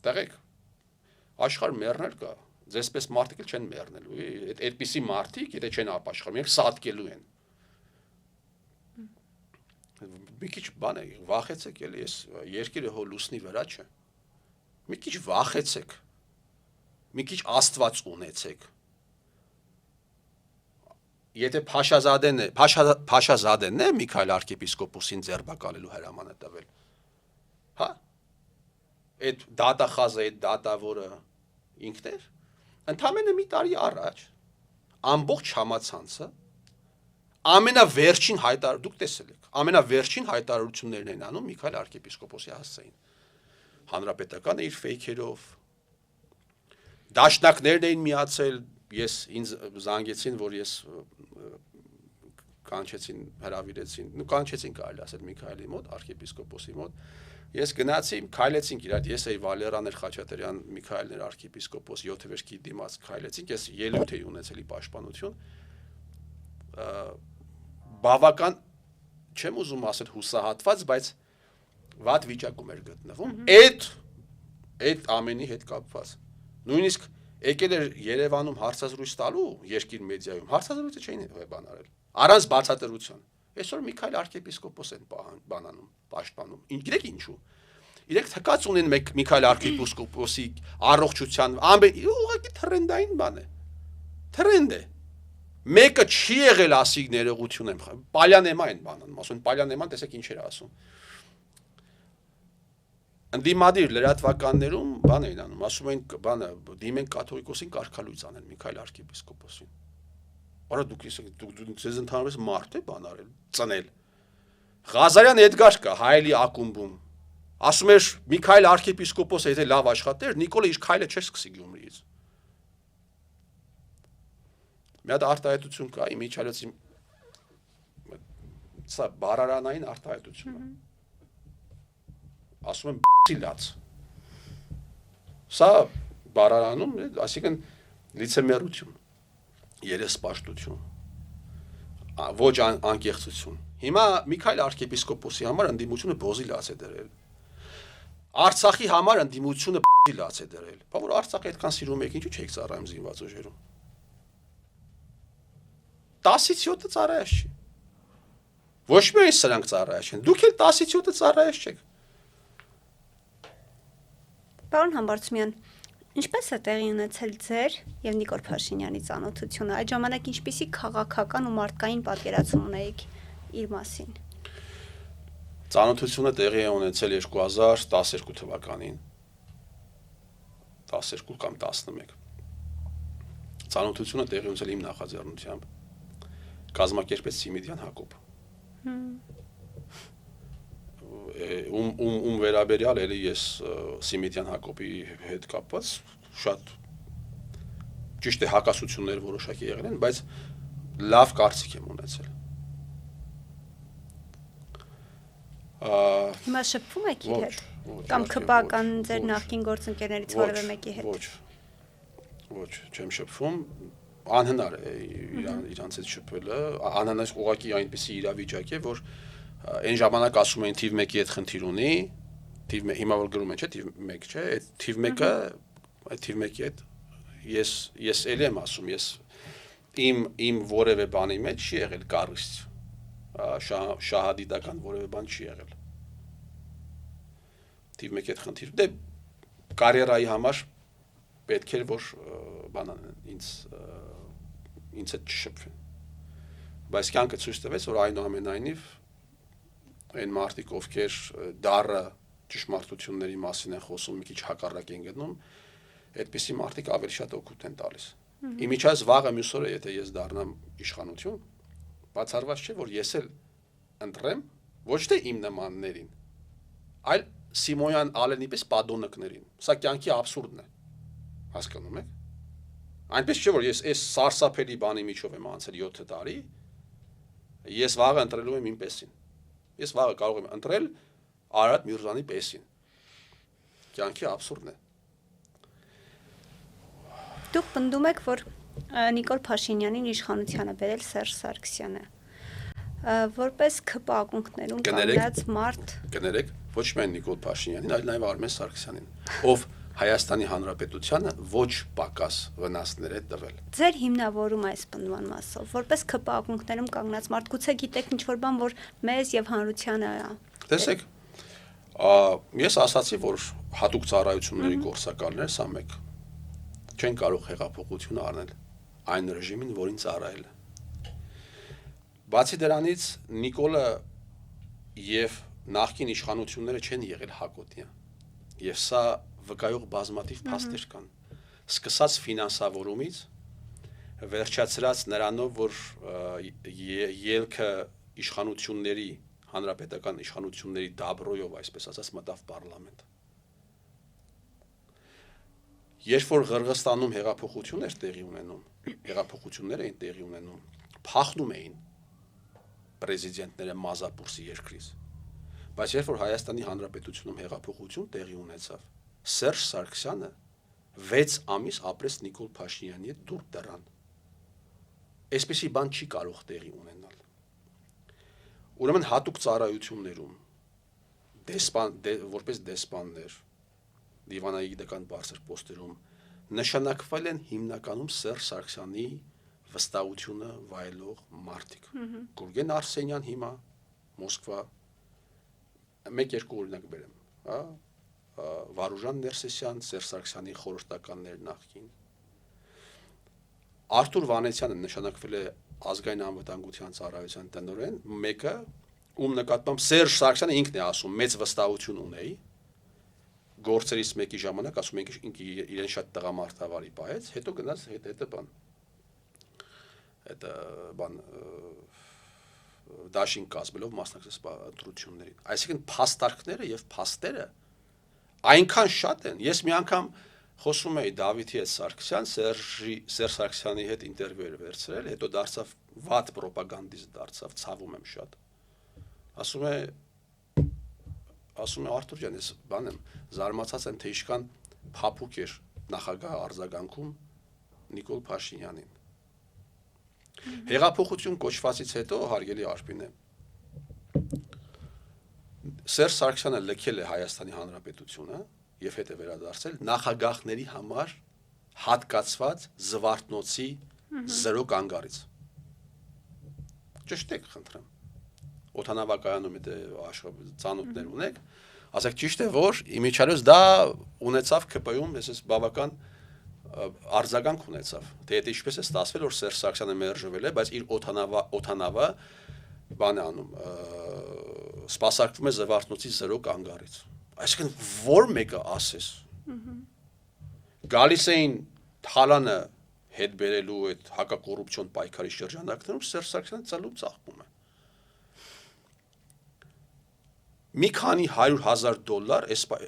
Տեղեք։ Աշխարհ մեռնել կա, ձեզպես մարդիկ չեն մեռնելու։ Այդպիսի մարդիկ, եթե չեն ապաշխարում, իրենք սատկելու են։ Մի քիչ բան է, վախեցեք էլի, այս երկիրը հո լուսնի վրա չէ։ Մի քիչ վախեցեք։ Մի քիչ Աստված ունեցեք։ Եթե Փաշազադեն է Միքայել arczepiskopos-ին ձերբակալելու հրամանը տվել։ Հա։ Այդ դատախազը, այդ դատավորը ինքն էր։ Ընդամենը մի տարի առաջ ամբողջ համացանցը ամենավերջին դուք տեսել եք, ամենավերջին հայտարարություններն են անում Միքայել arczepiskopos-ի հասցեին։ Հանրապետականը իր ֆեյքերով դաշնակներն էին միացել, ինձ զանգեցին, որ ես կանչեցին, հրավիրեցին, կանչեցին կարելի ասել Միքայելի մոտ, arczepiskopos-ի մոտ։ Ես գնացի, քայլեցինք իրար, ես էի Վալերաներ Խաչատրյան, Միքայելն էր arczepiskopos 7 վերջի դիմաց քայլեցինք, ես ելույթ էի ունեցել պաշտպանություն։ Բավական չեմ ուզում ասել հուսահատված, բայց վատ վիճակում էր գտնվում։ Այդ ամենի հետ կապված։ Նույնիսկ եկել էր Երևանում հարցազրույց տալու երկիր մեդիայում, հարցազրույցը չէին բանարել։ Առանց բացատրության։ Այսօր Միքայել arczepiskopos են բանանում, պաշտպանում։ Գիտեք ինչու։ Իրենք թքած ունեն Միքայել arczepiskopos-ի առողջության, ուղղակի թրենդային բան է։ Թրենդ է։ Մեկը չի եղել ասի ներողություն եմ, Պալյանեմա են բանանում, ասում Պալյանեման տեսեք ինչ էր ասում։ Ընդդիմադիր լրատվականներում բան էին անում, ասում են բանը դիմեն կաթողիկոսին կարգալույց անեն Միքայել arczepiskopos-ին։ Արա դուք ձեզ ընդհանրապես մարդ է բան արել, ծնել։ Ղազարյան Էդգար կա Հայելի ակումբում։ Ասում էր Միքայել arczepiskopos-ը եթե լավ աշխատեր, Նիկոլը իր քայլը չէր սկսի Գյումրիից։ Մի հատ արտահայտություն կա, իմիջիալոցի սա բարարանային արտահայտություն է։ Ասում եմ լաց։ Սա բարարանում, այսինքն լիցեմերություն, երեսպաշտություն, ոչ անկեղծություն։ Հիմա Միքայել arczepiskopos-ի համար ընդդիմությունը բոզի լաց է դրել։ Արցախի համար ընդդիմությունը լաց է դրել։ Բա որ Արցախը այդքան սիրում եք, ինչու չեք ծառայում զինված ուժերում։ 10-ից 7-ը ծառայած չի։ Ոչ միայն սրանք ծառայած չեն, դուք էլ 10-ից 7-ը ծառայած չեք։ Պարոն Համբարձումյան, ինչպես է տեղի ունեցել ձեր եւ Նիկոլ Փաշինյանի ծանոթությունը։ Այդ ժամանակ ինչպիսի քաղաքական ու մարդկային պատկերացում ունեիք իր մասին։ Ծանոթությունը տեղի է ունեցել 2012 թվականին։ 12 կամ 11։ Ծանոթությունը տեղի ունեցել իմ նախաձեռնությամբ։ Կազմակերպեց Սիմիդյան Հակոբ։ Ում վերաբերյալ էլի ես Սիմիդյան Հակոբի հետ կապված շատ ճիշտ է հակասություններ որոշակի եղել են, բայց լավ կարծիք եմ ունեցել։ Հիմա շփվում եք իր հետ կամ քպական ձեր նախկին գործընկերներից որևէ մեկի հետ։ Ոչ, չեմ շփվում, անհնար է իրանց հետ շփվելը, անհնար ուղղակի այնպիսի իրավիճակ է, որ այն ժամանակ ասում էին թիվ 1-ի հետ խնդիր ունի, հիմա որ գրում են, չէ, թիվ 1, չէ, այդ թիվ 1-ը, այդ թիվ 1-ի հետ ես էլի եմ ասում, ես իմ որևէ բանի մեջ չի եղել կառույց, շահադիտական որևէ բան չի եղել։ Թիվ 1-ի հետ խնդիր, դե կարիերայի համար պետք էր որ բանան ինձ հետ չշփվեն։ Բայց կյանքը ցույց տվեց, որ այնուամենայնիվ այն մարդիկ, ովքեր դառը ճշմարտությունների մասին են խոսում, մի քիչ հակառակ են գտնում, այդպիսի մարդիկ ավելի շատ օգուտ են տալիս։ Իմիջիայլս վաղը մյուս օրը եթե ես դառնամ իշխանություն, բացառված չէ, որ ես էլ ընտրեմ ոչ թե իմ նմաններին, այլ Սիմոյան Ալենի պես պատոնկներին։ Սա կյանքի աբսուրդն է։ Հասկանում եք։ Այնպես չէ որ ես այս սարսափելի բանի միջով եմ անցել 7 տարի, Ես վաղը ընտրելու եմ իմ եսին։ Ես վաղը կարող եմ ընտրել Արարատ Միրզոյանի եսին։ Կյանքի абսուրդն է։ Դուք պնդում եք, որ Նիկոլ Փաշինյանին իշխանությանը բերել Սերժ Սարգսյանը։ Որպես ԿՊ ակունքներում կանգնած մարդ կներեք ոչ միայն Նիկոլ Փաշինյանին, այլ նաև Արմեն Սարգսյանին, ով Հայաստանի Հանրապետությանը ոչ պակաս վնասներ է տվել։ Ձեր հիմնավորում այս պնդման մասով, որպես ԿՊ ակունքներում կանգնած մարդ, գուցե գիտեք ինչ-որ բան, որ մեզ եւ հանրությանը Տեսեք, ես ասացի, որ հատուկ ծառայությունների գործակալները սա մեկ չեն կարող հեղափոխություն առնել այն ռեժիմին, որին ծառայել է։ Բացի դրանից Նիկոլը եւ նախկին իշխանությունները չեն եղել հակոտյան։ Եվ սա վկայող բազմաթիվ փաստեր կան։ Սկսած ֆինանսավորումից, վերջացրած նրանով, որ ելքը իշխանությունների, հանրապետական իշխանությունների դաբրոյով, այսպես ասած, մտավ պարլամենտ։ Երբ որ Ղրղստանում հեղափոխություն էր տեղի ունենում, հեղափոխություններ էին տեղի ունենում, փախնում էին պրեզիդենտները Մազապուրսի երկրից։ Բայց երբ որ Հայաստանի Հանրապետությունում հեղափոխություն տեղի ունեցավ, Սերժ Սարգսյանը 6 ամիս ապրեց Նիկոլ Փաշինյանի հետ դուր դռան։ Այսպեսի բան չի կարող տեղի ունենալ։ Ուրեմն հատուկ ծառայություններում որպես դեսպաններ, դիվանագիտական բարձր պոստերում նշանակվել են հիմնականում Սերժ Սարգսյանի վստահությունը վայելող մարդիկ։ Գուրգեն Արսենյան հիմա Մոսկվա, մեկ-երկու օրինակ բերեմ, հա, Վարուժան Ներսեսյան, Սերժ Սարգսյանի խորհրդականներ նախկին։ Արթուր Վանեցյանը նշանակվել է ազգային անվտանգության ծառայության տնօրեն, մեկը ում նկատմամբ Սերժ Սարգսյանը ինքն է ասում, մեծ վստահություն ունեի, գործերից մեկի ժամանակ ասում ենք իրեն շատ տղամարդավարի պահեց, հետո գնաց դաշինք կազմելով մասնակցեց ընտրություններին։ Այսինքն փաստարկները եւ փաստերը այնքան շատ են։ Ես մի անգամ խոսում էի Դավիթի հետ Սարգսյան, Սերժ Սարգսյանի հետ ինտերվյու էր վերցրել, հետո դարձավ վատ պրոպագանդիստ դարձավ, ցավում եմ շատ։ Ասում է Արթուր ջան, ես բան եմ, զարմացած եմ, թե ինչքան փափուկ էր նախագահ արձագանքում Նիկոլ Փաշինյանին։ Հեղափոխություն կոչվածից հետո հարգելի Արփինե, Սերժ Սարգսյանը լքել է Հայաստանի Հանրապետությունը եւ հետ է վերադարձել նախագահների համար հատկացված զվարթնոցի 0 կանգառից։ Ճշտեք, խնդրեմ։ Օդանավակայանում ծանոթներ ունեք, ասեք ճիշտ է, որ իմիջիայլոց դա ունեցավ ԿՊ-ում, այսպես բավական արձագանք ունեցավ։ Թե դա ինչպես է ստացվել, որ Սերժ Սարգսյանը մերժվել է, բայց իր օդանավը բան է անում, սպասարկվում է զվարթնոցի 0 կանգառից։ Այսինքն որ մեկը ասես։ Գալիս էին Թալանը հետ բերելու այդ հակակոռուպցիոն պայքարի շրջանակներում Սերժ Սարգսյանը ծալում ծաղկում է։ Մի քանի $100,000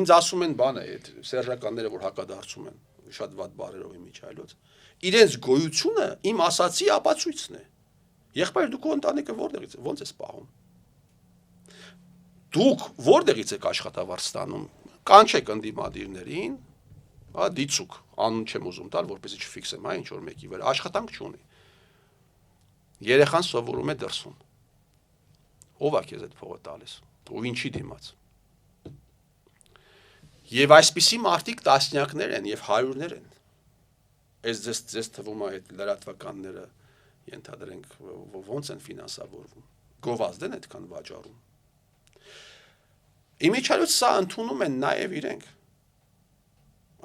ինձ ասում են բանը այդ սերժականները, որ հակադարձում են շատ վատ բարերով իմիջիայլոց, իրենց գոյությունը իմ ասացի ապացույցն է։ Եղբայր դուք ընտանիքը որտեղից ոնց ես պահում։ Դուք որտեղից եք աշխատավարձ ստանում։ Կանչեք ընդդիմադիրներին, հա դիցուկ, անուն չեմ ուզում տալ, որպեսզի չֆիքսեմ, հա ինչ որ մեկի վրա, աշխատանք չունի։ Երեխան սովորում է դրսում։ Ո՞վ է քեզ այդ փողը տալիս։ Ով ինչի դիմաց։ Եվ այսպիսի մարդիկ տասնյակներ են եւ հարյուրներ են։ Այս ձեզ թվում է այդ լրատվականները ենթադրենք ոնց են ֆինանսավորվում։ Գովազդ են այդքան վաճառում։ Իմիջիայլոց սա ընդունում են նաեւ իրենք։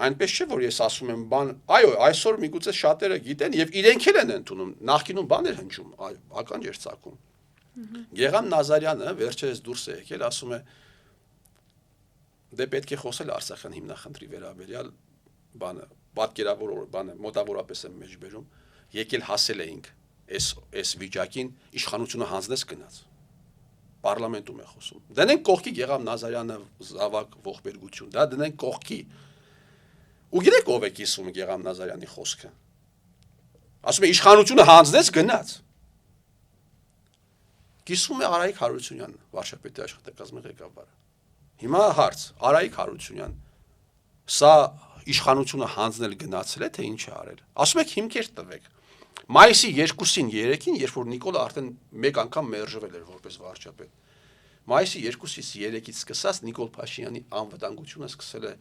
Այնպես չէ, որ ես ասում եմ բան, այո, այսօր միգուցե շատերը գիտեն եւ իրենք էլ են ընդունում։ Նախկինում բան էր հնչում, ականջ էր ծակում։ Գեգամ Նազարյանը վերջերս դուրս է եկել, ասում է դե պետք է խոսել Արցախյան հիմնախնդրի վերաբերյալ բանը, պատկերավոր բանը, մոտավորապես եմ մեջբերում, եկել հասել էինք այս վիճակին, իշխանությունը հանձնես գնաց։ Պարլամենտում է խոսում։ Դնենք կողքի Գեգամ Նազարյանը զավակ ողբերգություն, դա դնենք կողքի։ Ու գիտեք ով է կիսում Գեգամ Նազարյանի խոսքը։ Ասում է իշխանությունը հանձնեց գնաց։ Կիսում է Արայիկ Հարությունյանը, վարչապետի աշխատակազմի ղեկավարը։ Հիմա հարց, Արայիկ Հարությունյան, սա իշխանությունը հանձնել գնացել է, թե ինչ է արել։ Ասում եք հիմքեր տվեք։ Մայիսի 2-ին 3-ին, երբ որ Նիկոլը արդեն մեկ անգամ մերժվել էր որպես վարչապետ։ Մայիսի 2-ից 3-ից սկսած Նիկոլ Փաշինյանի անվտանգությունը սկսել է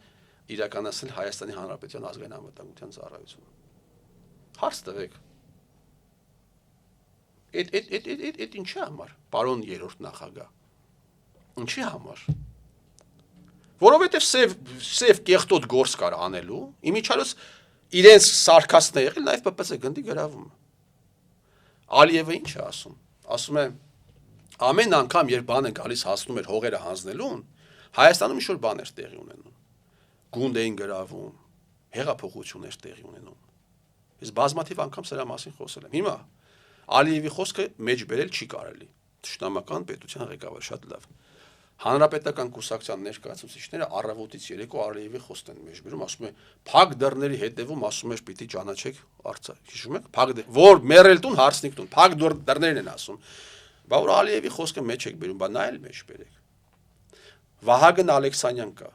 իրականացնել Հայաստանի Հանրապետության ազգային անվտանգության ծառայությունը։ Հարց տվեք։ Այդ ինչի համար, պարոն երրորդ նախագահ։ Ինչի համար։ Որովհետև սև կեղտոտ գործ կար անելու, իմիջիալս իրենց սարկածն է եղել նաև ՊՊՑ գնդի գրավում։ Ալիևը ինչ է ասում։ Ասում է ամեն անգամ երբ բանը գալիս հասնում էր հողերը հանձնելուն, Հայաստանում ինչ-որ բան էր տեղի ունենում։ Գունդ էին գրավում, հեղափոխություն էր տեղի ունենում։ Ես բազմաթիվ անգամ սրա մասին խոսել եմ։ Հիմա Ալիևի խոսքը մեջ բերել չի կարելի։ Թշնամական պետության ղեկավար շատ լավ։ Հանրապետական կուսակցության ներկայացուցիչները առավոտից երեկո Ալիևի խոսքն են մեջ բերում, ասում է փակ դռների հետևում ասում էր պիտի ճանաչեք Արցախ։ Հիշում եք, որ մերել տուն հարցնիկ տուն, փակ դռներն են ասում։ Բա որ Ալիևի խոսքը մեջ եք բերում, բա նա էլ մեջ բերեք։ Վահագն Ալեքսանյան կա,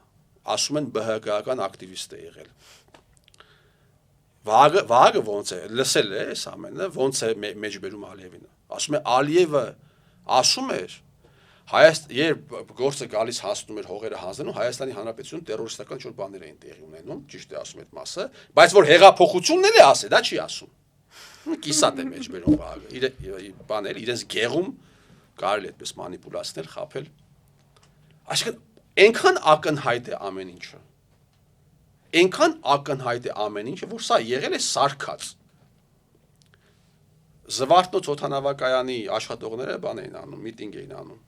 ասում են ԲՀԿ-ական ակտիվիստ է եղել։ Վահագը ոնց է, լսել է այս ամենը, ոնց է մեջ բերում Ալիևին։ Ասում է Ալիևը ասում էր երբ գործը գալիս հասնում էր հողերը հանձնելու, Հայաստանի Հանրապետություն տերորիստական ինչ-որ բաներ էին տեղի ունենում, ճիշտ է ասում այդ մասը, բայց որ հեղափոխությունն էլ է ասել, դա չի ասում։ Կիսատ է մեջ բերում Վահագը, բաներ իրենց գեղում կարելի է այդպես մանիպուլացնել, խաբել։ Այսինքն այնքան ակնհայտ է ամեն ինչը։ Այնքան ակնհայտ է ամեն ինչը, որ սա եղել է սարկած։ Զվարթնոց օդանավակայանի աշխատողները բան էին անում, միտինգ էին անում։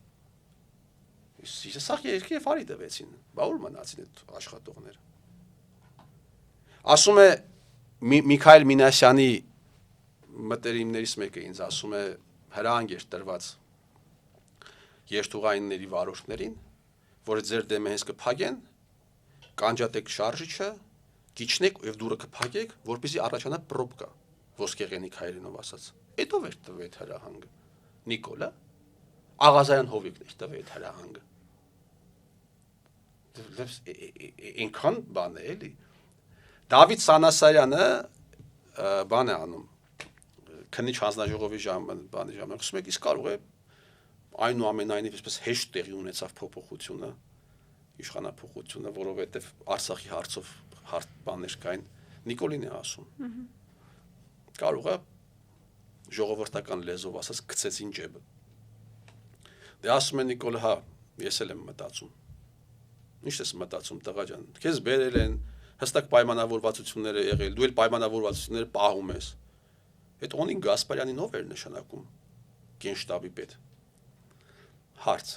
Սա երկի վարի տվեցին, բա ուր մնացին այդ աշխատողները։ Ասում է Միքայել Մինասյանի մտերիմներից մեկը ինձ ասում է հրահանգ էր տրված երթուղայինների վարորդներին, որ ձեր դեմը հենց կփակեն, կանջատեք շարժիչը, գիչնեք եւ դուրը կփակեք, որպեսզի առաջանա պրոբկա, ոսկեղենիկ հայերենով ասած։ Այդ ով էր տվել այդ հրահանգը։ Նիկոլը Աղազարյան Հովիկն էր տվել այդ հրահանգը։ Ինքան բան է էլի։ Դավիթ Սանասարյանը բան է անում։ Քննիչ հանձնաժողովի բանի ժամանակ ասում եք, իսկ կարող է այնուամենայնիվ այսպես հեշտ տեղի ունեցավ փոփոխությունը, իշխանափոխությունը, որովհետև Արցախի հարցով բաներ կային, Նիկոլին է ասում։ Կարող է ժողովրդական լեզվով ասած գցեցին ջեբը։ Դե ասում է Նիկոլը, հա, ես էլ եմ մտածում։ Ինչ ես մտածում, տղա ջան, քեզ բերել են, հստակ պայմանավորվածություններ է եղել, դու էլ պայմանավորվածությունները պահում ես։ Այդ Օնին Գասպարյանին ով էր նշանակում գենշտաբի պետ։ Հարց։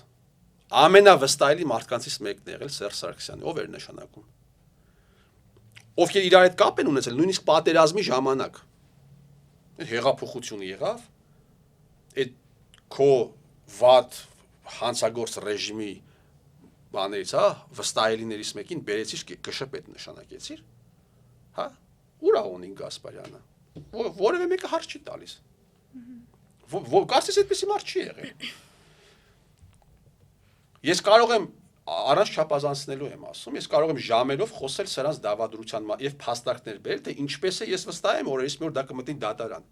Ամենավստահելի մարդկանցից մեկն է եղել Սերժ Սարգսյանը, ով էր նշանակում։ Ովքեր իրար հետ կապ են ունեցել, նույնիսկ պատերազմի ժամանակ։ Այդ հեղափոխությունը եղավ, այդ քո վատ հանցագործ ռեժիմի բաներից, հա, վստահելիներից մեկին բերեցիր կշպետ նշանակեցիր, հա, ուր է Օնին Գասպարյանը, որևէ մեկը հարց չի տալիս, կարծես այդպիսի մարդ չի եղել։ Ես կարող եմ առանց չափազանցնելու եմ ասում, ես կարող եմ ժամերով խոսել սրանց դավադրության եւ փաստարկներ բերել, թե ինչպես է, ես վստահ եմ օրերից մի օր դա կմտնի դատարան։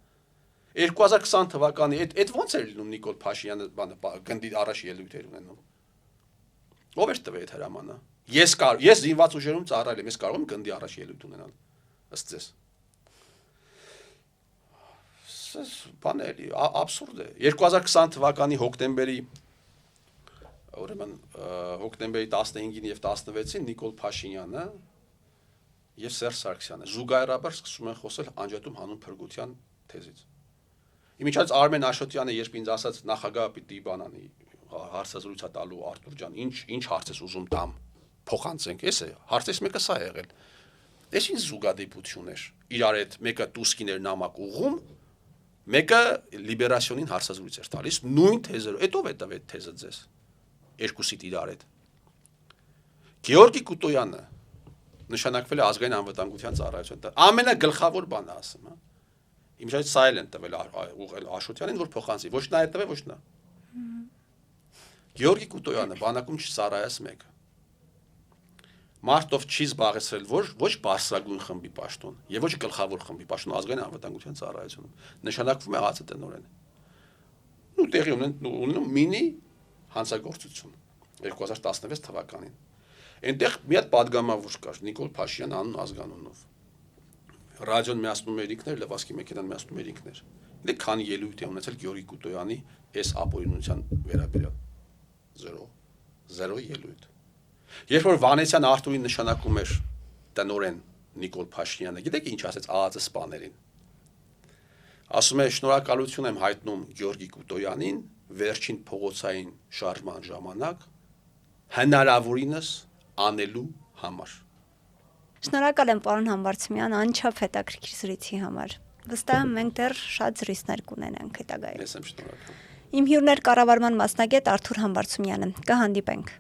2020 թվականի այդ ո՞նց էր լինում Նիկոլ Փաշինյանը բանը գնդի առաջ ելույթ էր ունենում։ Ով էր տվել այդ հրամանը։ Ես զինված ուժերում ծառայել եմ, ես կարող եմ գնդի առաջ ելույթ ունենալ, ըստ ձեզ։ Բան է, աբսուրդ է։ 2020 թվականի հոկտեմբերի ուրեմն հոկտեմբերի 15-ին եւ 16-ին Նիկոլ Փաշինյանը եւ Սերժ Սարգսյանը զուգահեռաբար սկսում են խոսել անջատում հանուն փրկության թեզից։ Իմիջիայլոց Արմեն Աշոտյանը երբ ինձ ասաց նախագահը պիտի բանանի հարցազրույցա տալու Արտուր ջան, ինչ հարց ես ուզում տամ, փոխանցենք, էս է, հարցից մեկը սա է եղել։ Էս ինչ զուգադիպություն էր։ Իրար հետ մեկը Տուսկիներ նամակ ուղում, մեկը լիբերասիոնին հարցազրույց էր տալիս, նույն թեզերով։ Այդ ով է տվել այդ թեզը ձեզ։ Երկուսիդ իրար հետ։ Գեորգի Կուտոյանը նշանակվել է ազգային անվտանգության ծառայության։ Ամենագլխավոր բանը ասում, հա։ Իմիջիայլոց սա էլ են տվել ուղղել Աշոտյանին, որ փոխանցի, ոչ նա է տվել, ոչ նա։ Գեորգի Կուտոյանը բանակում չծառայած մեկը։ Մարտով չի զբաղեցրել ոչ բարձրագույն խմբի պաշտոն եւ ոչ գլխավոր խմբի պաշտոն ազգային անվտանգության ծառայությունում։ Նշանակվում է ԱԱՑ տնօրեն։ Ու տեղի ունենում մինի հանցագործություն 2016 թվականին։ Այնտեղ մի հատ падգամավոր կար Նիկոլ Փաշյան անուն ազգանունով։ Ռադիոն միացնում էր ինքներ, լվասկի մեքենան միացնում էր ինքներ։ Դե քանի ելույթ է ունեցել Գեորգի Կուտոյանի այս ապօրինության վերաբերյալ 0 ելույթ։ Երբ որ Վանեցյան Արթուրին նշանակում էր տնօրեն Նիկոլ Փաշինյանը, գիտեք ինչ ասեց ԱԱԾ սպաներին։ Ասում է շնորհակալություն եմ հայտնում Գեորգի Կուտոյանին վերջին փողոցային շարժման ժամանակ հնարավորինս անելու համար։ Շնորհակալ եմ պարոն Համբարձումյան անչափ հետաքրքիր զրույցի համար։ Վստահ եմ մենք դեռ շատ զրույցներ կունենանք հետագայում։ Ես եմ շնորհակալ։ Իմ հյուրն էր կառավարման մասնագետ Արթուր Համբարձումյանը։ Կհանդիպենք։